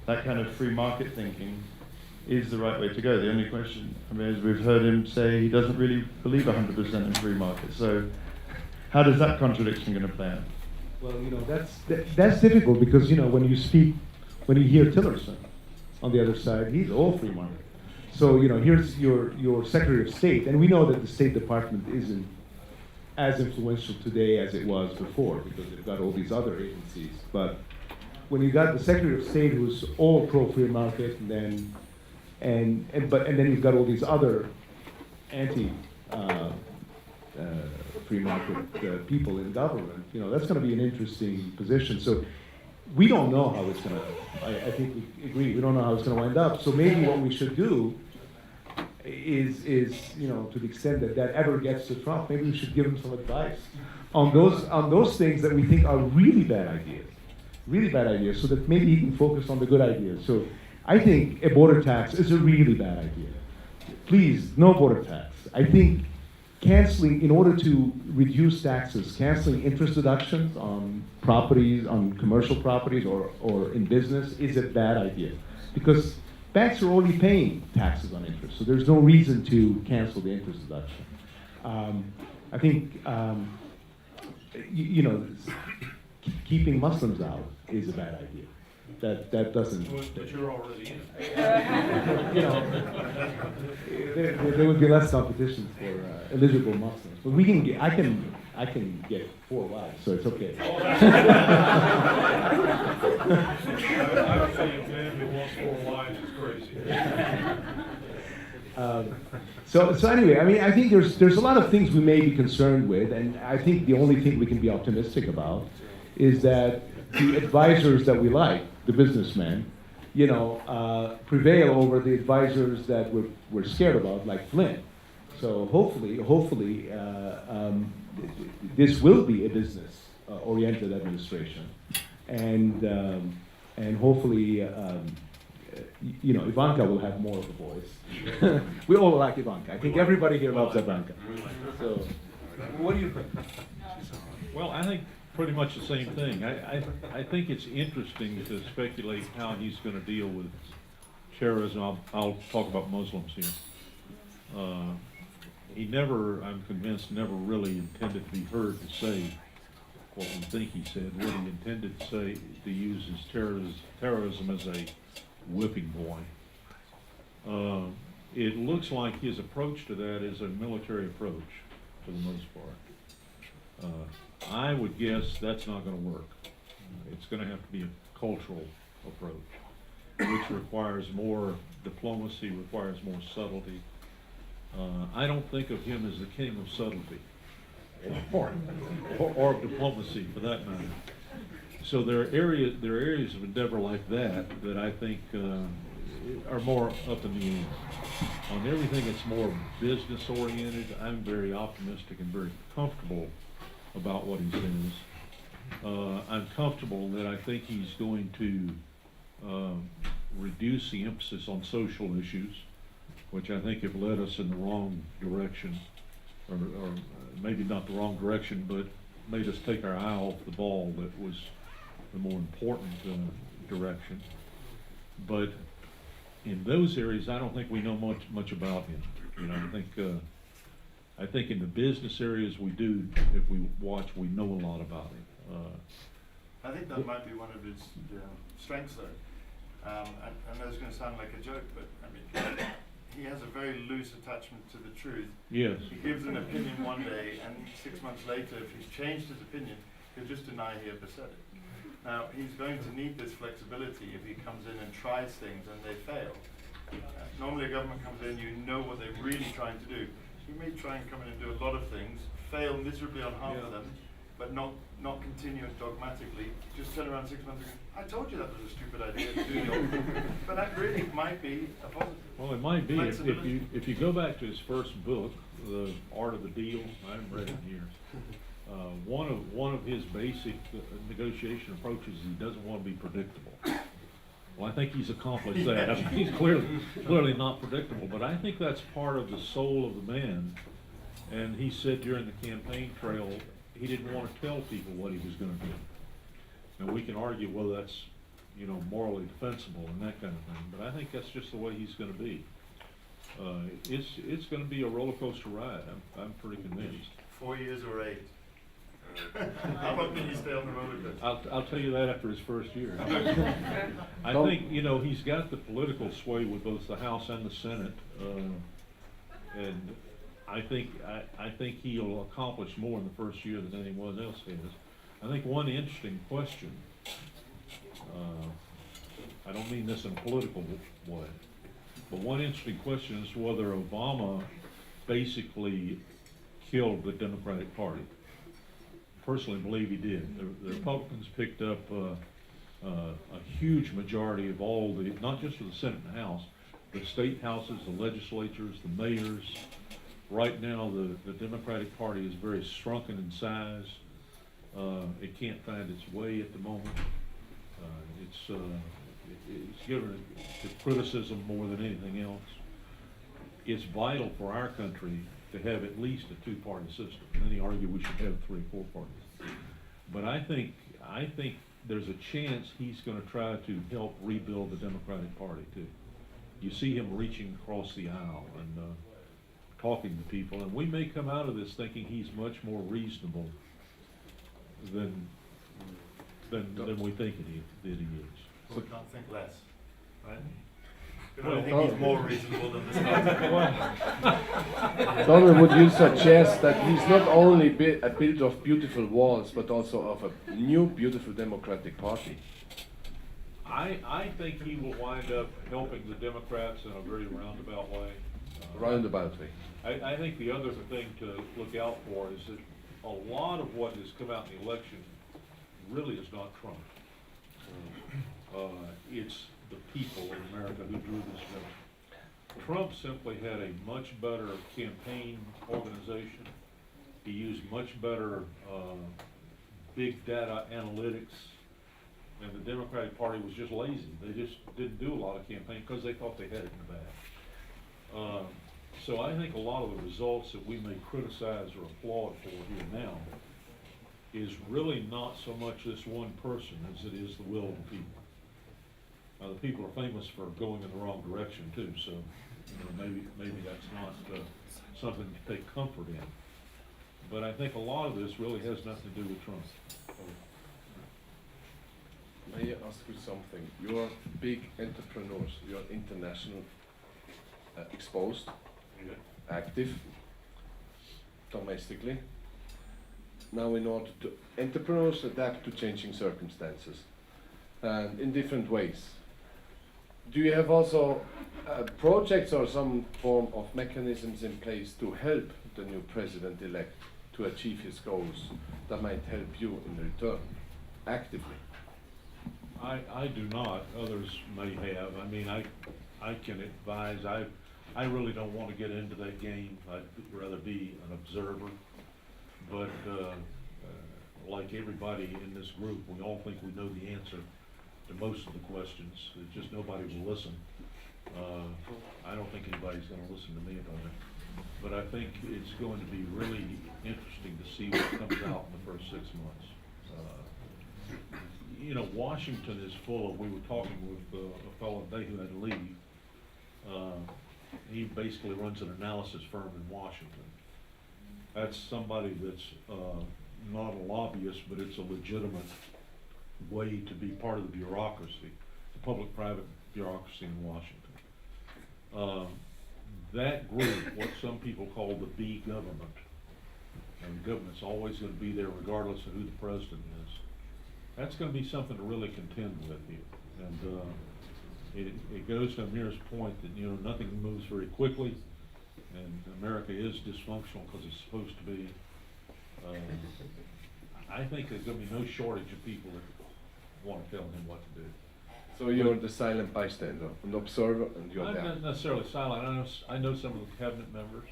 S4: that kind of free market thinking is the right way to go. The only question, I mean, as we've heard him say, he doesn't really believe 100% in free market. So how does that contradiction going to play out?
S6: Well, that's difficult because when you hear Tillerson on the other side, he's all free market. So here's your Secretary of State, and we know that the State Department isn't as influential today as it was before because they've got all these other agencies. But when you got the Secretary of State who's all pro free market, and then you've got all these other anti free market people in government, that's going to be an interesting position. So we don't know how it's going to, I think we agree, we don't know how it's going to wind up. So maybe what we should do is to the extent that ever gets to Trump, maybe we should give him some advice on those things that we think are really bad ideas, so that maybe he can focus on the good ideas. So I think a border tax is a really bad idea. Please, no border tax. I think canceling, in order to reduce taxes, canceling interest deductions on properties, on commercial properties or in business is a bad idea. Because banks are already paying taxes on interest, so there's no reason to cancel the interest deduction. I think, keeping Muslims out is a bad idea. That doesn't.
S3: But you're already in.
S6: There would be less competition for eligible Muslims, but I can get 4 wives, so it's okay.
S3: I would say a man who wants 4 wives is crazy.
S6: So anyway, I mean, I think there's a lot of things we may be concerned with, and I think the only thing we can be optimistic about is that the advisors that we like, the businessmen, prevail over the advisors that we're scared about, like Flynn. So hopefully, this will be a business-oriented administration, and hopefully, Ivanka will have more of a voice. We all like Ivanka. I think everybody here loves Ivanka. So, what do you think?
S3: Well, I think pretty much the same thing. I think it's interesting to speculate how he's going to deal with terrorism. I'll talk about Muslims here. He never, I'm convinced, never really intended to be heard to say what we think he said. What he intended to say, to use his terrorism as a whipping boy. It looks like his approach to that is a military approach, for the most part. I would guess that's not going to work. It's going to have to be a cultural approach, which requires more diplomacy, requires more subtlety. I don't think of him as the king of subtlety, or of diplomacy, for that matter. So there are areas of endeavor like that I think are more up in the air. On everything that's more business oriented, I'm very optimistic and very comfortable about what he says. I'm comfortable that I think he's going to reduce the emphasis on social issues, which I think have led us in the wrong direction, or maybe not the wrong direction, but made us take our eye off the ball that was the more important direction. But in those areas, I don't think we know much about him. I think in the business areas we do. If we watch, we know a lot about him.
S5: I think that might be one of his strengths, though. I know it's going to sound like a joke, but I mean, he has a very loose attachment to the truth.
S3: Yes.
S5: He gives an opinion one day, and 6 months later, if he's changed his opinion, he'll just deny he ever said it. Now, he's going to need this flexibility if he comes in and tries things and they fail. Normally a government comes in, you know what they're really trying to do. He may try and come in and do a lot of things, fail miserably on half of them, but not continue it dogmatically. Just turn around 6 months ago, I told you that was a stupid idea to do the old thing. But that really might be a positive.
S3: Well, it might be. If you go back to his first book, The Art of the Deal, I haven't read it in years. One of his basic negotiation approaches is he doesn't want to be predictable. Well, I think he's accomplished that. I mean, he's clearly not predictable, but I think that's part of the soul of the man. And he said during the campaign trail, he didn't want to tell people what he was going to do. Now, we can argue whether that's, morally defensible and that kind of thing, but I think that's just the way he's going to be. It's going to be a roller coaster ride. I'm pretty convinced.
S5: 4 years or 8? How long can you stay on the roller coaster?
S3: I'll tell you that after his first year. I
S1: Don't-
S3: think, you know, he's got the political sway with both the House and the Senate, and I think he'll accomplish more in the first year than anyone else has. I think one interesting question, I don't mean this in a political way, but one interesting question is whether Obama basically killed the Democratic Party. Personally believe he did. The Republicans picked up a huge majority of all the, not just of the Senate and House, the state houses, the legislatures, the mayors. Right now, the Democratic Party is very shrunken in size. It can't find its way at the moment. It's given to criticism more than anything else. It's vital for our country to have at least a two-party system. Many argue we should have 3 or 4 parties. But I think there's a chance he's going to try to help rebuild the Democratic Party too. You see him reaching across the aisle and talking to people, and we may come out of this thinking he's much more reasonable than we think that he is.
S5: We can't think less, right?
S3: Well,
S5: I think he's more reasonable than the Scottish.
S1: Donald, would you suggest that he's not only a builder of beautiful walls, but also of a new, beautiful Democratic Party?
S3: I think he will wind up helping the Democrats in a very roundabout way.
S1: Roundabout way.
S3: I think the other thing to look out for is that a lot of what has come out in the election really is not Trump. It's the people in America who drew this vote. Trump simply had a much better campaign organization. He used much better big data analytics, and the Democratic Party was just lazy. They just didn't do a lot of campaign because they thought they had it in the bag. So I think a lot of the results that we may criticize or applaud for here now is really not so much this one person as it is the will of the people. The people are famous for going in the wrong direction too, so maybe that's not something to take comfort in. But I think a lot of this really has nothing to do with Trump.
S1: May I ask you something? You are big entrepreneurs. You are international, exposed, active, domestically. Now, in order to entrepreneurs adapt to changing circumstances, and in different ways. Do you have also projects or some form of mechanisms in place to help the new president-elect to achieve his goals that might help you in return, actively?
S3: I do not. Others may have. I mean, I can advise. I really don't want to get into that game. I'd rather be an observer. But like everybody in this group, we all think we know the answer to most of the questions. It's just nobody will listen. I don't think anybody's going to listen to me about it. But I think it's going to be really interesting to see what comes out in the first 6 months. You know, Washington is full of, we were talking with a fellow today who had to leave. He basically runs an analysis firm in Washington. That's somebody that's not a lobbyist, but it's a legitimate way to be part of the bureaucracy, the public-private bureaucracy in Washington. That group, what some people call the B government, and the government's always going to be there regardless of who the president is, that's going to be something to really contend with here. And it goes to Amir's point that, you know, nothing moves very quickly, and America is dysfunctional because it's supposed to be. I think there's going to be no shortage of people that want to tell him what to do.
S1: So you're the silent bystander, an observer, and you're
S3: I'm
S1: there.
S3: not necessarily silent. I know some of the cabinet members,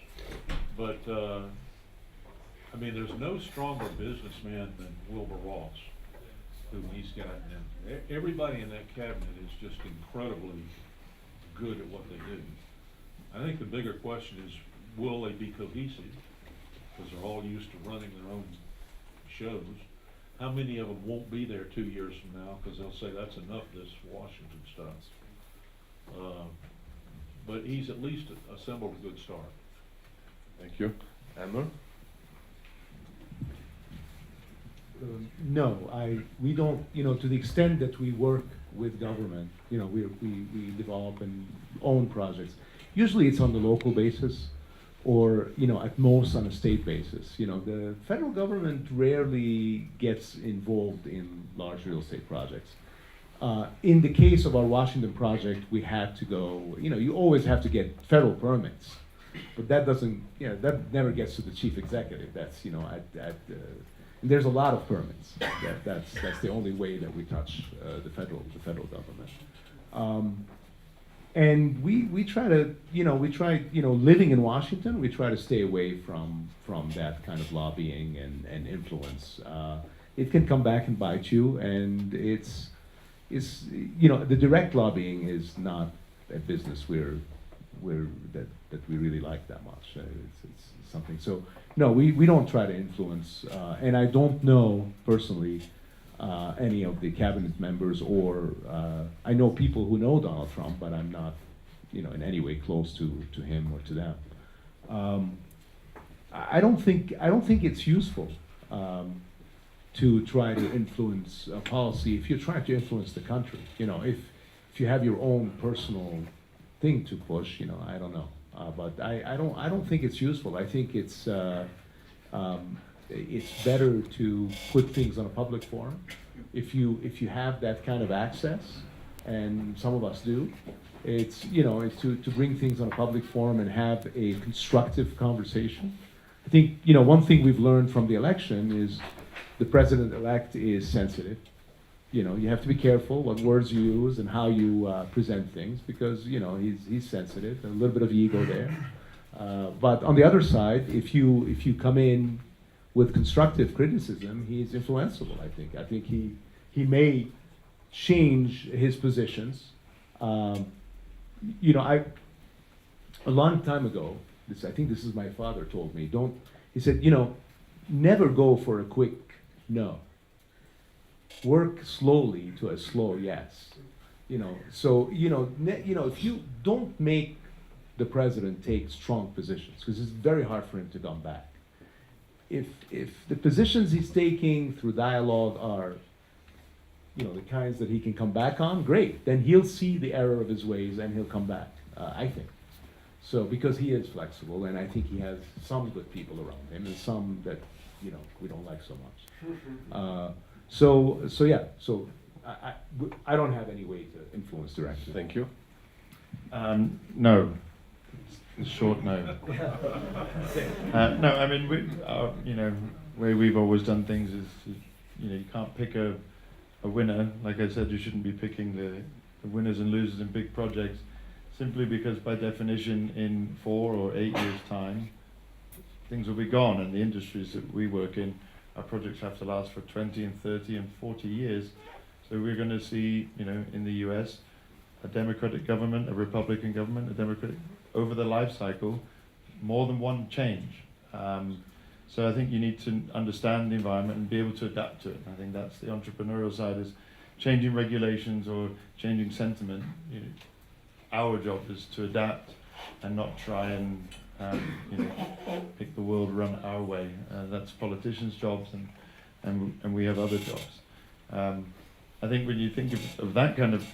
S3: but I mean, there's no stronger businessman than Wilbur Ross, who he's got. And everybody in that cabinet is just incredibly good at what they do. I think the bigger question is, will they be cohesive? Because they're all used to running their own shows. How many of them won't be there 2 years from now because they'll say that's enough of this Washington stuff. But he's at least assembled a good start.
S1: Thank you. Amber?
S6: No, we don't, to the extent that we work with government, we develop and own projects. Usually it's on the local basis or, at most on a state basis. The federal government rarely gets involved in large real estate projects. In the case of our Washington project, we had to go, you always have to get federal permits, but that doesn't, that never gets to the chief executive. That's, and there's a lot of permits. That's the only way that we touch the federal government. And we try to, living in Washington, we try to stay away from that kind of lobbying and influence. It can come back and bite you, and it's the direct lobbying is not a business that we really like that much. It's something. So no, we don't try to influence, and I don't know personally any of the cabinet members, or I know people who know Donald Trump, but I'm not, in any way close to him or to them. I don't think it's useful to try to influence policy if you're trying to influence the country. If you have your own personal thing to push, I don't know. But I don't think it's useful. I think it's better to put things on a public forum. If you have that kind of access, and some of us do, it's to bring things on a public forum and have a constructive conversation. I think one thing we've learned from the election is the president-elect is sensitive. You have to be careful what words you use and how you present things, because he's sensitive, and a little bit of ego there. But on the other side, if you come in with constructive criticism, he's influenceable. I think he may change his positions. A long time ago, I think this is my father told me. He said, never go for a quick no. Work slowly to a slow yes. So if you don't make the president take strong positions, because it's very hard for him to come back. If the positions he's taking through dialogue are, the kinds that he can come back on, great. Then he'll see the error of his ways and he'll come back. I think. So because he is flexible, and I think he has some good people around him, and some that we don't like so much. So yeah. So I don't have any way to influence direction.
S1: Thank you.
S4: No. Short no. No, I mean, way we've always done things is, you can't pick a winner. Like I said, you shouldn't be picking the winners and losers in big projects, simply because by definition, in 4 or 8 years' time, things will be gone. And the industries that we work in, our projects have to last for 20 and 30 and 40 years. So we're going to see, in the US, a Democratic government, a Republican government, a Democratic, over the life cycle, more than one change. So I think you need to understand the environment and be able to adapt to it. I think that's the entrepreneurial side, is changing regulations or changing sentiment. Our job is to adapt and not try and pick the world, run our way. That's politicians' jobs, and we have other jobs. I think when you think of that kind of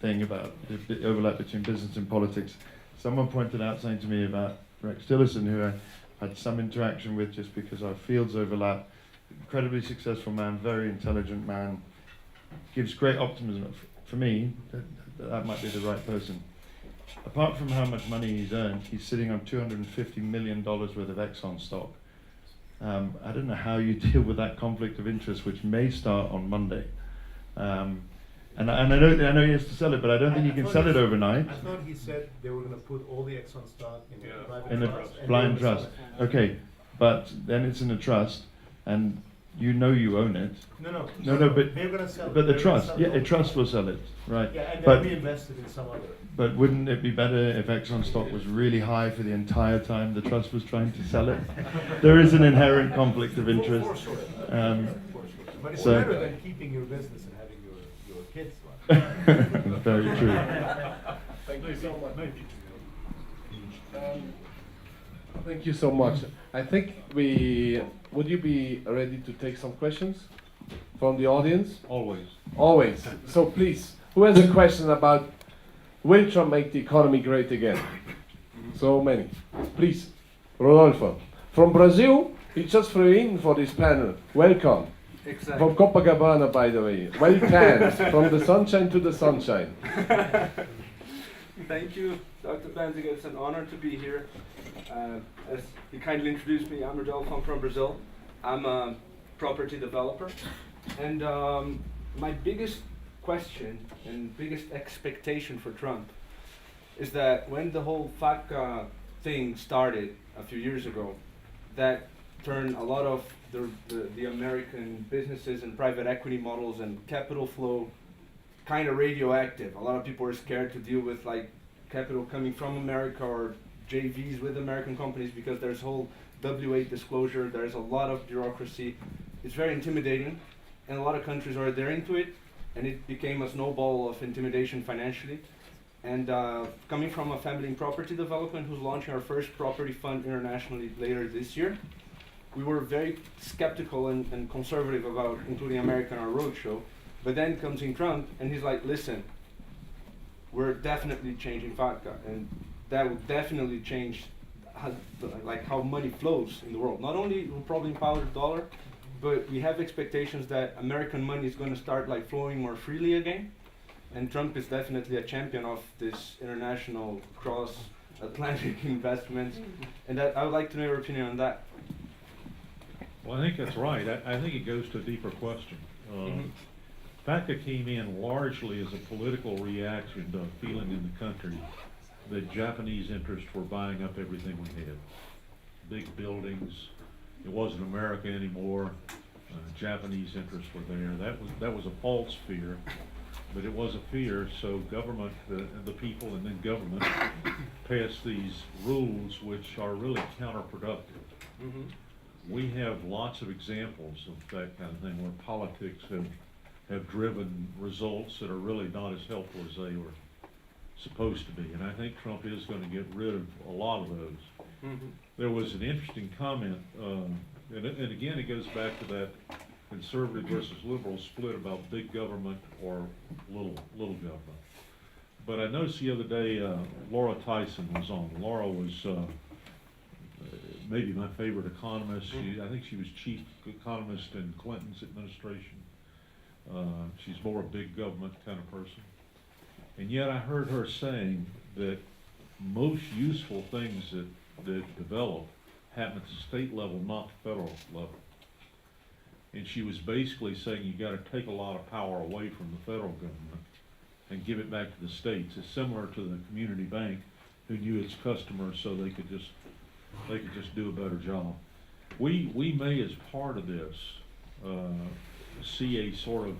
S4: thing about the overlap between business and politics, someone pointed out something to me about Rex Tillerson, who I had some interaction with just because our fields overlap. Incredibly successful man, very intelligent man, gives great optimism. For me, that might be the right person. Apart from how much money he's earned, he's sitting on $250 million worth of Exxon stock. I don't know how you deal with that conflict of interest, which may start on Monday. And I know he has to sell it, but I don't think you can sell it overnight.
S6: I thought he said they were going to put all the Exxon stock in a private
S4: In
S6: trust.
S4: a blind trust. Okay, but then it's in a trust, and you own it.
S6: No,
S4: but
S6: they're going to sell it.
S4: But the
S6: They're
S4: trust,
S6: gonna sell
S4: a trust will sell it, right?
S6: Yeah, and
S4: but
S6: then reinvested in some other.
S4: But wouldn't it be better if Exxon stock was really high for the entire time the trust was trying to sell it? There is an inherent conflict of interest.
S6: For sure. But it's
S4: so-
S6: better than keeping your business and having your kids run.
S4: Very true.
S1: Thank you so much. Thank you so much. I think would you be ready to take some questions from the audience?
S3: Always.
S1: Always. So please, who has a question about will Trump make the economy great again? So many. Please, Rodolfo. From Brazil, he just flew in for this panel. Welcome.
S7: Exactly.
S1: From Copacabana, by the way. Well tanned, from the sunshine to the sunshine.
S7: Thank you, Dr. Benziger. It's an honor to be here. As you kindly introduced me, I'm Rodolfo. I'm from Brazil. I'm a property developer. And my biggest question and biggest expectation for Trump is that when the whole FATCA thing started a few years ago, that turned a lot of the American businesses and private equity models and capital flow kind of radioactive. A lot of people are scared to deal with like capital coming from America or JVs with American companies because there's whole W8 disclosure, there's a lot of bureaucracy. It's very intimidating, and a lot of countries are there into it, and it became a snowball of intimidation financially. And coming from a family in property development who's launching our first property fund internationally later this year, we were very skeptical and conservative about including America in our roadshow. But then comes in Trump, and he's like, listen, we're definitely changing FATCA, and that will definitely change how money flows in the world. Not only will probably empower the dollar, but we have expectations that American money is going to start like flowing more freely again. And Trump is definitely a champion of this international cross-Atlantic investments. And that, I would like to know your opinion on that.
S3: Well, I think that's right. I think it goes to a deeper question. FATCA came in largely as a political reaction to a feeling in the country that Japanese interests were buying up everything we had. Big buildings. It wasn't America anymore. Japanese interests were there. That was a false fear, but it was a fear. So government, the people, and then government passed these rules which are really counterproductive. We have lots of examples of that kind of thing where politics have driven results that are really not as helpful as they were supposed to be. And I think Trump is going to get rid of a lot of those. There was an interesting comment, and again it goes back to that conservative versus liberal split about big government or little government. But I noticed the other day Laura Tyson was on. Laura was maybe my favorite economist. I think she was chief economist in Clinton's administration. She's more a big government kind of person. And yet I heard her saying that most useful things that develop happen at the state level, not the federal level. And she was basically saying you got to take a lot of power away from the federal government and give it back to the states. It's similar to the community bank who knew its customers so they could just do a better job. We may, as part of this, see a sort of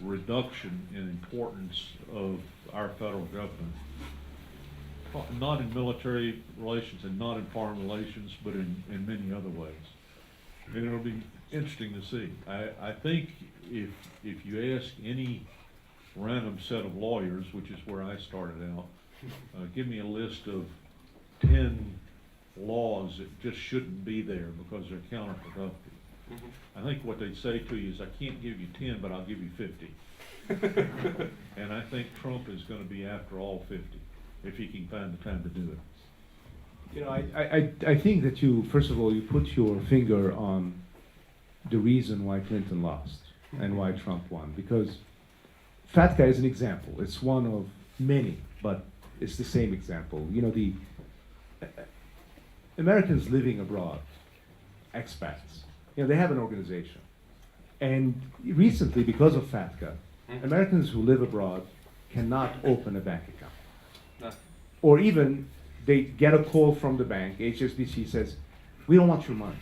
S3: reduction in importance of our federal government, not in military relations and not in foreign relations, but in many other ways. And it'll be interesting to see. I think if you ask any random set of lawyers, which is where I started out, give me a list of 10 laws that just shouldn't be there because they're counterproductive. I think what they'd say to you is, I can't give you 10, but I'll give you 50. And I think Trump is going to be after all 50, if he can find the time to do it.
S6: You know, I think that first of all, you put your finger on the reason why Clinton lost and why Trump won. Because FATCA is an example. It's one of many, but it's the same example. You know, the Americans living abroad, expats, you know, they have an organization. And recently, because of FATCA, Americans who live abroad cannot open a bank account.
S7: No.
S6: Or even they get a call from the bank, HSBC says, we don't want your money.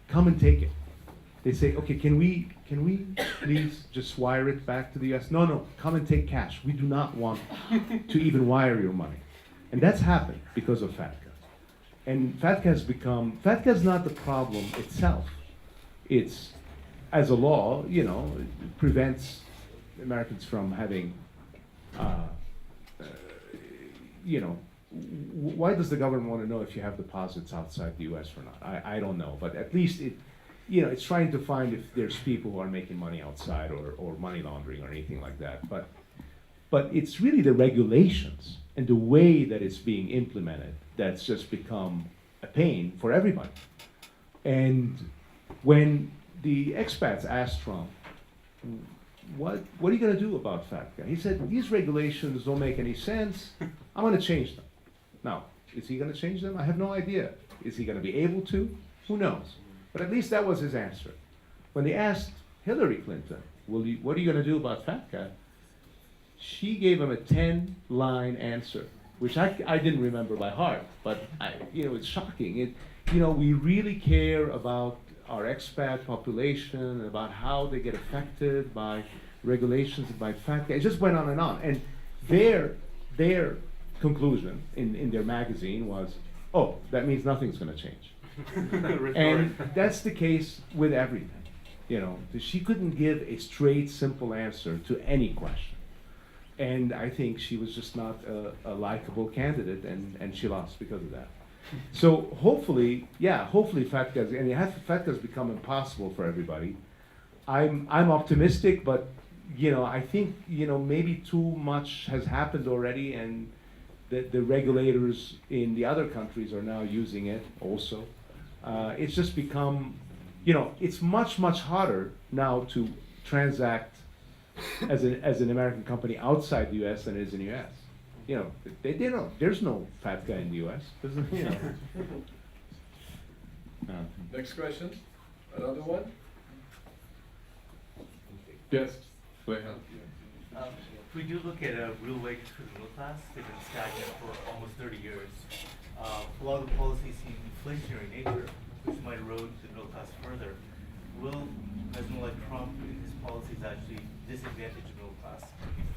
S6: Come and take it. They say, okay, can we please just wire it back to the US? No, come and take cash. We do not want to even wire your money. And that's happened because of FATCA. And FATCA is not the problem itself. It's, as a law, you know, it prevents Americans from having, you know, why does the government want to know if you have deposits outside the U.S. or not? I don't know, but at least it's trying to find if there's people who are making money outside or money laundering or anything like that. But it's really the regulations and the way that it's being implemented that's just become a pain for everybody. And when the expats asked Trump, what are you going to do about FATCA? He said, these regulations don't make any sense. I'm going to change them. Now, is he going to change them? I have no idea. Is he going to be able to? Who knows? But at least that was his answer. When they asked Hillary Clinton, what are you going to do about FATCA? She gave him a 10-line answer, which I didn't remember by heart, but it's shocking. We really care about our expat population and about how they get affected by regulations and by FATCA. It just went on. And their conclusion in their magazine was, oh, that means nothing's going to change. And that's the case with everything. She couldn't give a straight, simple answer to any question. And I think she was just not a likable candidate, and she lost because of that. So hopefully FATCA has become impossible for everybody. I'm optimistic, but I think maybe too much has happened already, and the regulators in the other countries are now using it also. It's just become, it's much harder now to transact as an American company outside the U.S. than it is in the U.S. They don't. There's no FATCA in the U.S.
S1: Next question. Another one? Yes. Go ahead.
S8: If we do look at real wages for the middle class, they've been stagnant for almost 30 years. A lot of the policies seem inflationary in nature, which might erode the middle class further. Will President like Trump and his policies actually disadvantage the middle class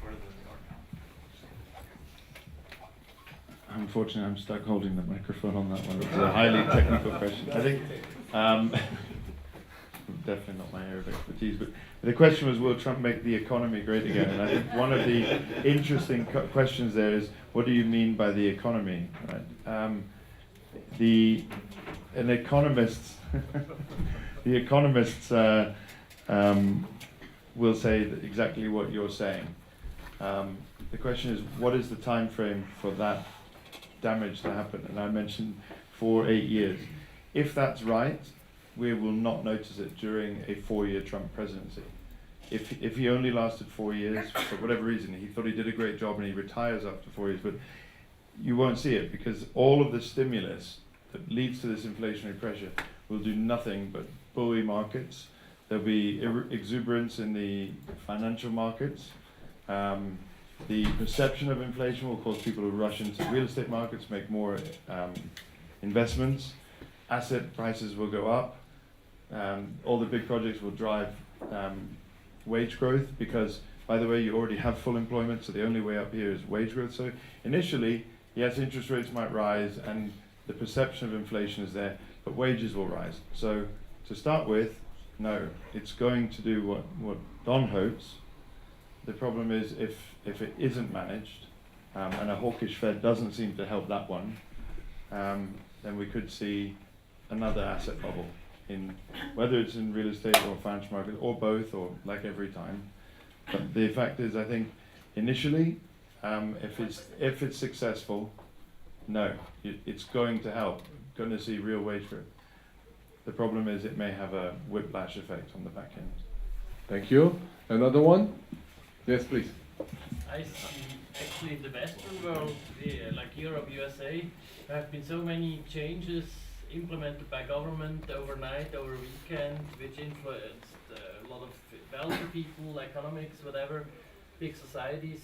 S8: further than they are now?
S4: Unfortunately, I'm stuck holding the microphone on that one. It's a highly technical question. I think definitely not my area of expertise, but the question was, will Trump make the economy great again? And I think one of the interesting questions there is, what do you mean by the economy? Right? An economist, the economists will say exactly what you're saying. The question is, what is the time frame for that damage to happen? And I mentioned 4-8 years. If that's right, we will not notice it during a 4-year Trump presidency. If he only lasted 4 years, for whatever reason, he thought he did a great job and he retires after 4 years, but you won't see it because all of the stimulus that leads to this inflationary pressure will do nothing but buoy markets. There'll be exuberance in the financial markets. The perception of inflation will cause people to rush into real estate markets, make more investments. Asset prices will go up. All the big projects will drive wage growth because, by the way, you already have full employment, so the only way up here is wage growth. So initially, yes, interest rates might rise and the perception of inflation is there, but wages will rise. So to start with, no, it's going to do what Don hopes. The problem is if it isn't managed, and a hawkish Fed doesn't seem to help that one, then we could see another asset bubble, whether it's in real estate or financial market or both, or like every time. But the fact is, I think initially, if it's successful, no, it's going to help. Going to see real wage growth. The problem is it may have a whiplash effect on the back end.
S1: Thank you. Another one? Yes, please.
S9: I see actually in the Western world, like Europe, USA, there have been so many changes implemented by government overnight, over a weekend, which influenced a lot of wealthy people, economics, whatever, big societies,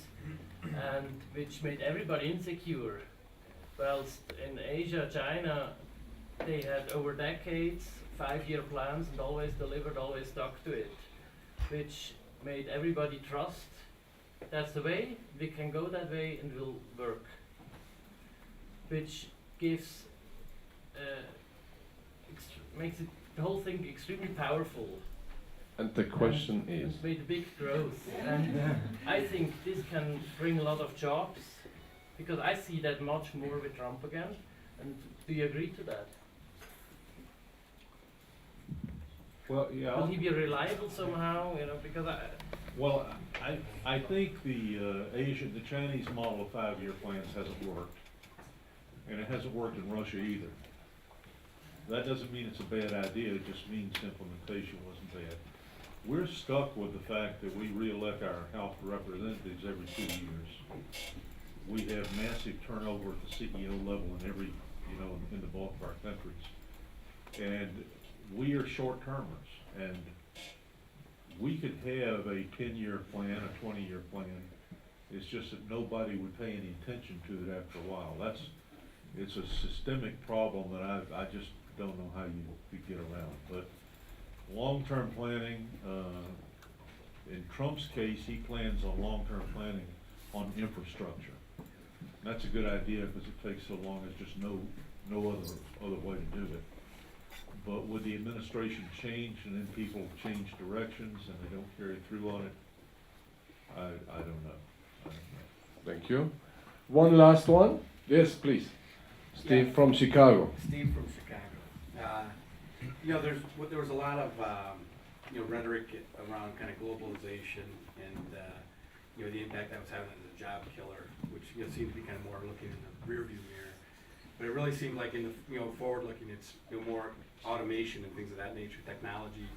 S9: and which made everybody insecure. Whilst in Asia, China, they had over decades 5-year plans and always delivered, always stuck to it, which made everybody trust that's the way, we can go that way and will work, which gives makes the whole thing extremely powerful.
S1: And the question is?
S9: Made a big growth. And I think this can bring a lot of jobs, Because I see that much more with Trump again. And do you agree to that?
S3: Well, yeah.
S9: Will he be reliable somehow? You know, because
S3: Well, I think the Chinese model of 5-year plans hasn't worked. And it hasn't worked in Russia either. That doesn't mean it's a bad idea, it just means implementation wasn't bad. We're stuck with the fact that we re-elect our House of Representatives every 2 years. We have massive turnover at the CEO level in every, in the bulk of our countries. And we are short-termers, and we could have a 10-year plan, a 20-year plan. It's just that nobody would pay any attention to it after a while. It's a systemic problem that I just don't know how you could get around. But long-term planning, in Trump's case, he plans on long-term planning on infrastructure. That's a good idea because it takes so long. There's just no other way to do it. But would the administration change and then people change directions and they don't carry through on it? I don't know.
S1: Thank you. One last one. Yes, please. Steve from Chicago.
S10: Steve from Chicago. There was a lot of rhetoric around kind of globalization and the impact that was having on the job killer, which seemed to be kind of more looking in the rearview mirror. But it really seemed like in the forward looking, it's more automation and things of that nature. Technology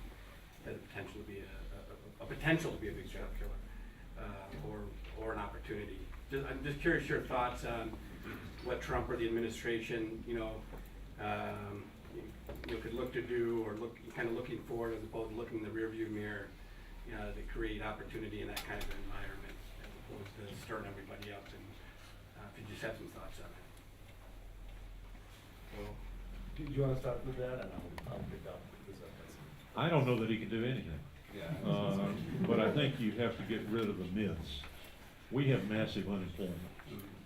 S10: has a potential to be a big job killer, or an opportunity. I'm just curious your thoughts on what Trump or the administration could look to do, or looking forward as opposed to looking in the rearview mirror, to create opportunity in that kind of environment, as opposed to stirring everybody up. And if you just have some thoughts on it.
S6: Do you want to start with that, and I'll pick up?
S3: I don't know that he can do anything.
S6: Yeah.
S3: But I think you have to get rid of the myths. We have massive unemployment.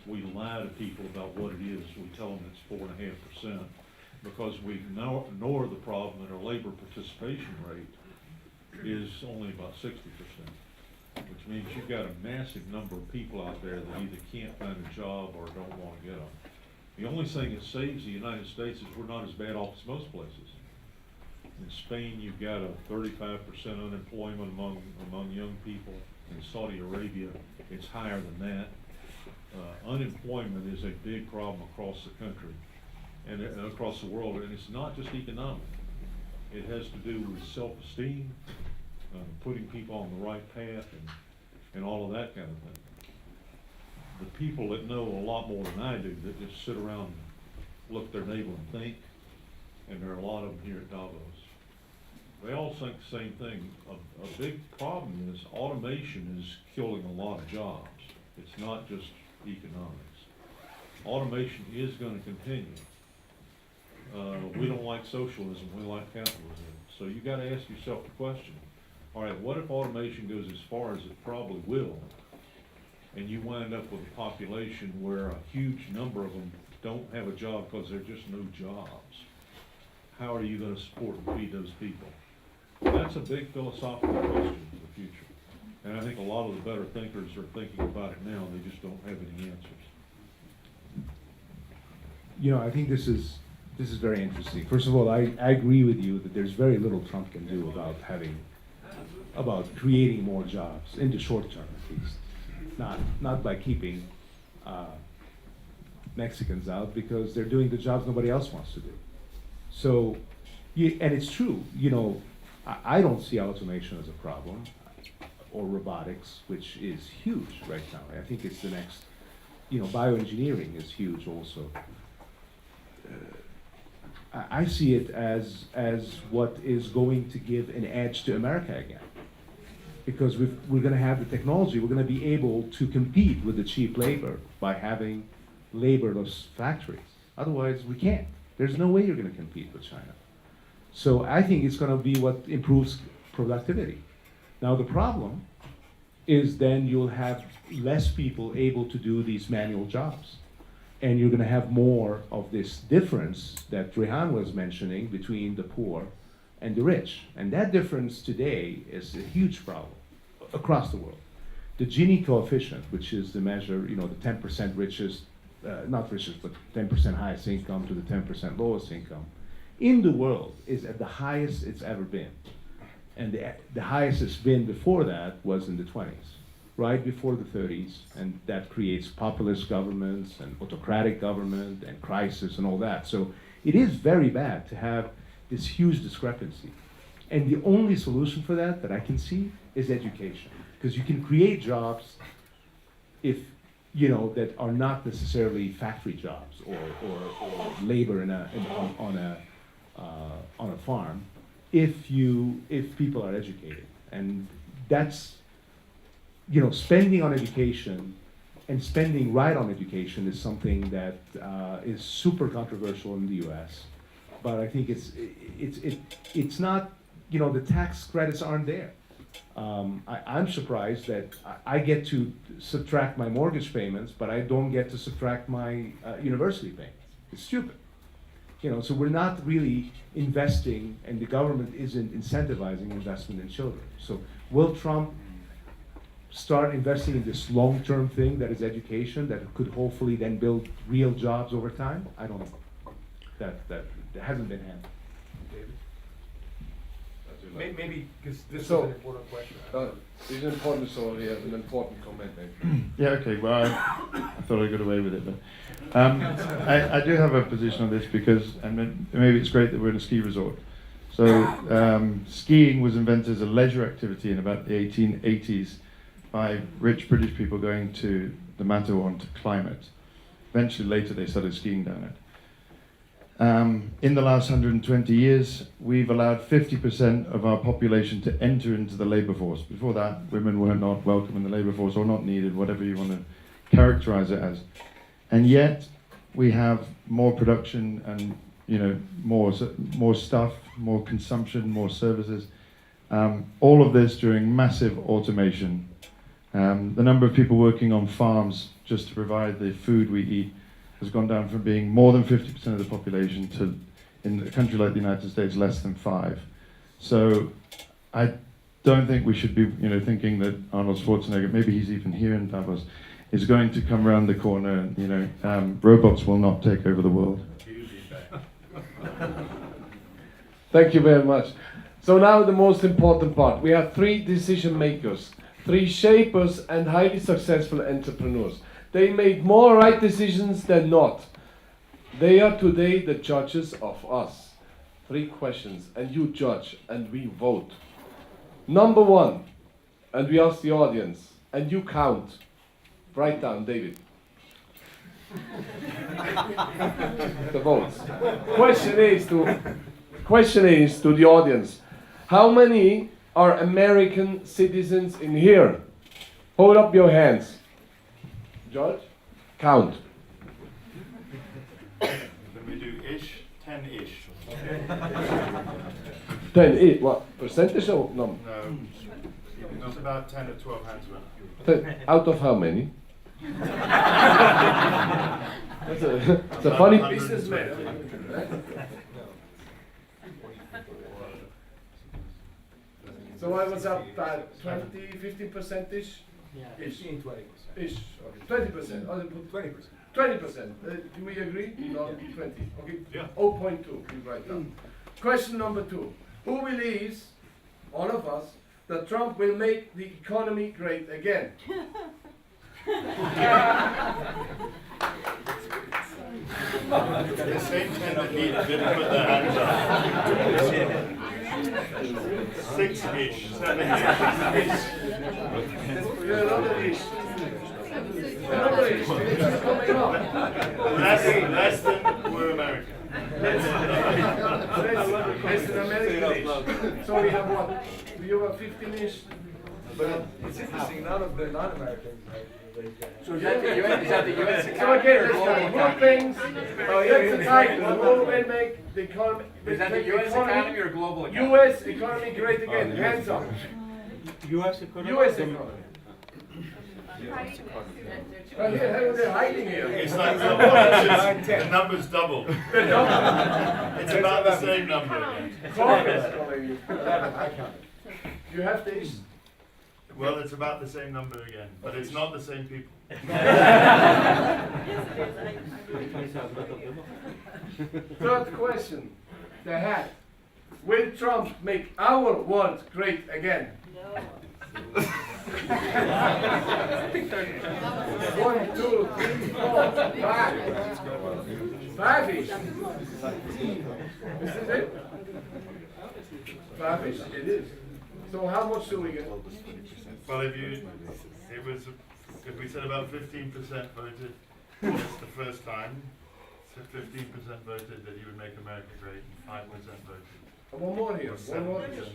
S3: We lie to people about what it is. We tell them it's 4.5% because we ignore the problem that our labor participation rate is only about 60%, which means you've got a massive number of people out there that either can't find a job or don't want to get them. The only thing that saves the United States is we're not as bad off as most places. In Spain, you've got a 35% unemployment among young people. In Saudi Arabia, it's higher than that. Unemployment is a big problem across the country and across the world, and it's not just economic. It has to do with self-esteem, putting people on the right path, and all of that kind of thing. The people that know a lot more than I do, that just sit around and look at their neighbor and think, and there are a lot of them here at Davos, they all think the same thing. A big problem is automation is killing a lot of jobs. It's not just economics. Automation is going to continue. We don't like socialism, we like capitalism. So you got to ask yourself the question, all right, what if automation goes as far as it probably will, and you wind up with a population where a huge number of them don't have a job because there are just no jobs? How are you going to support and feed those people? That's a big philosophical question for the future. And I think a lot of the better thinkers are thinking about it now, they just don't have any answers.
S6: I think this is very interesting. First of all, I agree with you that there's very little Trump can do about creating more jobs in the short term, at least. Not by keeping Mexicans out, because they're doing the jobs nobody else wants to do. So, and it's true. I don't see automation as a problem, or robotics, which is huge right now. I think it's the next. Bioengineering is huge also. I see it as what is going to give an edge to America again. Because we're going to have the technology, we're going to be able to compete with the cheap labor by having laborless factories. Otherwise, we can't. There's no way you're going to compete with China. So I think it's going to be what improves productivity. Now the problem is then you'll have less people able to do these manual jobs. And you're going to have more of this difference that Rehan was mentioning between the poor and the rich. And that difference today is a huge problem across the world. the Gini coefficient, which is the measure, the 10% richest, not richest, but 10% highest income to the 10% lowest income, in the world is at the highest it's ever been. And the highest it's been before that was in the 20s, right before the 30s, and that creates populist governments and autocratic government and crisis and all that. So it is very bad to have this huge discrepancy. And the only solution for that I can see is education. Because you can create jobs if, that are not necessarily factory jobs or labor on a farm, if people are educated. And that's, spending on education and spending right on education is something that is super controversial in the U.S. But I think it's not, the tax credits aren't there. I'm surprised that I get to subtract my mortgage payments, but I don't get to subtract my university payments. It's stupid. So we're not really investing, and the government isn't incentivizing investment in children. So will Trump start investing in this long-term thing that is education that could hopefully then build real jobs over time? I don't know. That hasn't been handled. David?
S7: Maybe, because this
S1: So,
S7: is an important question.
S1: It's important, so he has an important comment.
S4: Yeah, okay, well, I thought I got away with it, but I do have a position on this because, and maybe it's great that we're in a ski resort. So skiing was invented as a leisure activity in about the 1880s by rich British people going to the Matterhorn to climb it. Eventually, later, they started skiing down it. In the last 120 years, we've allowed 50% of our population to enter into the labor force. Before that, women were not welcome in the labor force or not needed, whatever you want to characterize it as. And yet, we have more production and more stuff, more consumption, more services. All of this during massive automation. The number of people working on farms just to provide the food we eat has gone down from being more than 50% of the population to, in a country like the United States, less than 5%. So I don't think we should be, thinking that Arnold Schwarzenegger, maybe he's even here in Davos, is going to come around the corner and, robots will not take over the world.
S1: Thank you very much. So now the most important part. We have 3 decision makers, 3 shapers and highly successful entrepreneurs. They made more right decisions than not. They are today the judges of us. 3 questions, and you judge, and we vote. Number 1, and we ask the audience, and you count. Write down, David. The votes. Question is to the audience, how many are American citizens in here? Hold up your hands. George, count.
S5: When we do ish, 10-ish.
S1: 10, what, percentage or number?
S5: No, it's about 10 or 12 hands went up.
S1: Out of how many? It's a funny businessman. So I was up about 20-15%ish?
S7: Yeah. 15, 20%.
S1: Ish, okay. 20%. I'll put
S7: 20%.
S1: 20%. Do we agree? No, 20. Okay.
S3: Yeah.
S1: 0.2. You write down. Question number 2. Who believes, all of us, that Trump will make the economy great again?
S5: The same 10 that didn't put their hands up. 6-ish, 7-ish.
S1: Another ish. Another ish. It's coming up.
S5: Less than we're American.
S1: Less than American ish. So we have what? You have 15-ish.
S7: But it's interesting, none of the non-Americans.
S10: So is that the US
S1: So
S10: economy
S1: again,
S10: or
S1: let's
S10: global
S1: go. Who
S10: economy?
S1: thinks, that's the title, who will make the economy,
S10: Is that the US economy or global economy?
S1: US economy great again, hands up.
S6: U.S. economy?
S1: US economy. Right here, they're hiding here.
S5: It's like the number's double.
S1: They're double.
S5: It's about the same number again.
S1: Congress calling you. You have this.
S5: Well, it's about the same number again, but it's not the same people.
S1: Third question, the hat. Will Trump make our world great again? No. 1, 2, 3, 4, 5. 5-ish. Is this it? 5-ish, it is. So how much do we get?
S5: Well, if we said about 15% voted yes the first time, so 15% voted that he would make America great, and 5% voted.
S1: One more here. One more.
S11: I just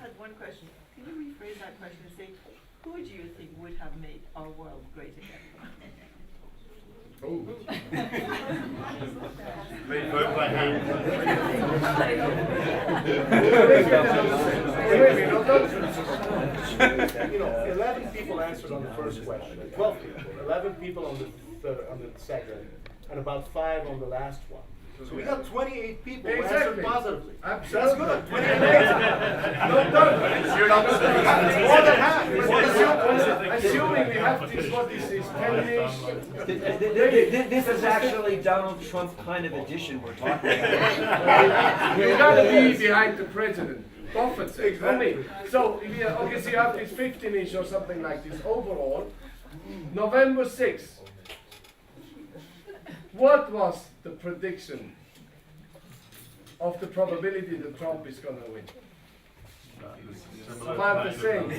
S11: had one question. Can you rephrase that question and say, who do you think would have made our world great again?
S1: Oh.
S5: Vote by hand.
S12: You know, 11 people answered on the first question, 12 people, 11 people on the second, and about 5 on the last one. So we got 28 people who answered positively.
S1: Absolutely.
S12: That's good. 28
S1: Not done.
S12: More than half.
S1: Assuming we have this, what is this, 10-ish?
S13: This is actually Donald Trump kind of edition we're talking about.
S1: You gotta be behind the president. Buffett says, exactly. So, if you, okay, so you have this 15-ish or something like this overall. November 6th. What was the prediction of the probability that Trump is going to win? About the same.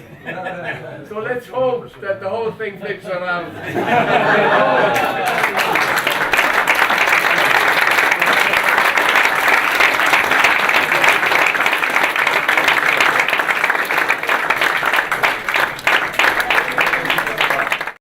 S1: So let's hope that the whole thing flips around.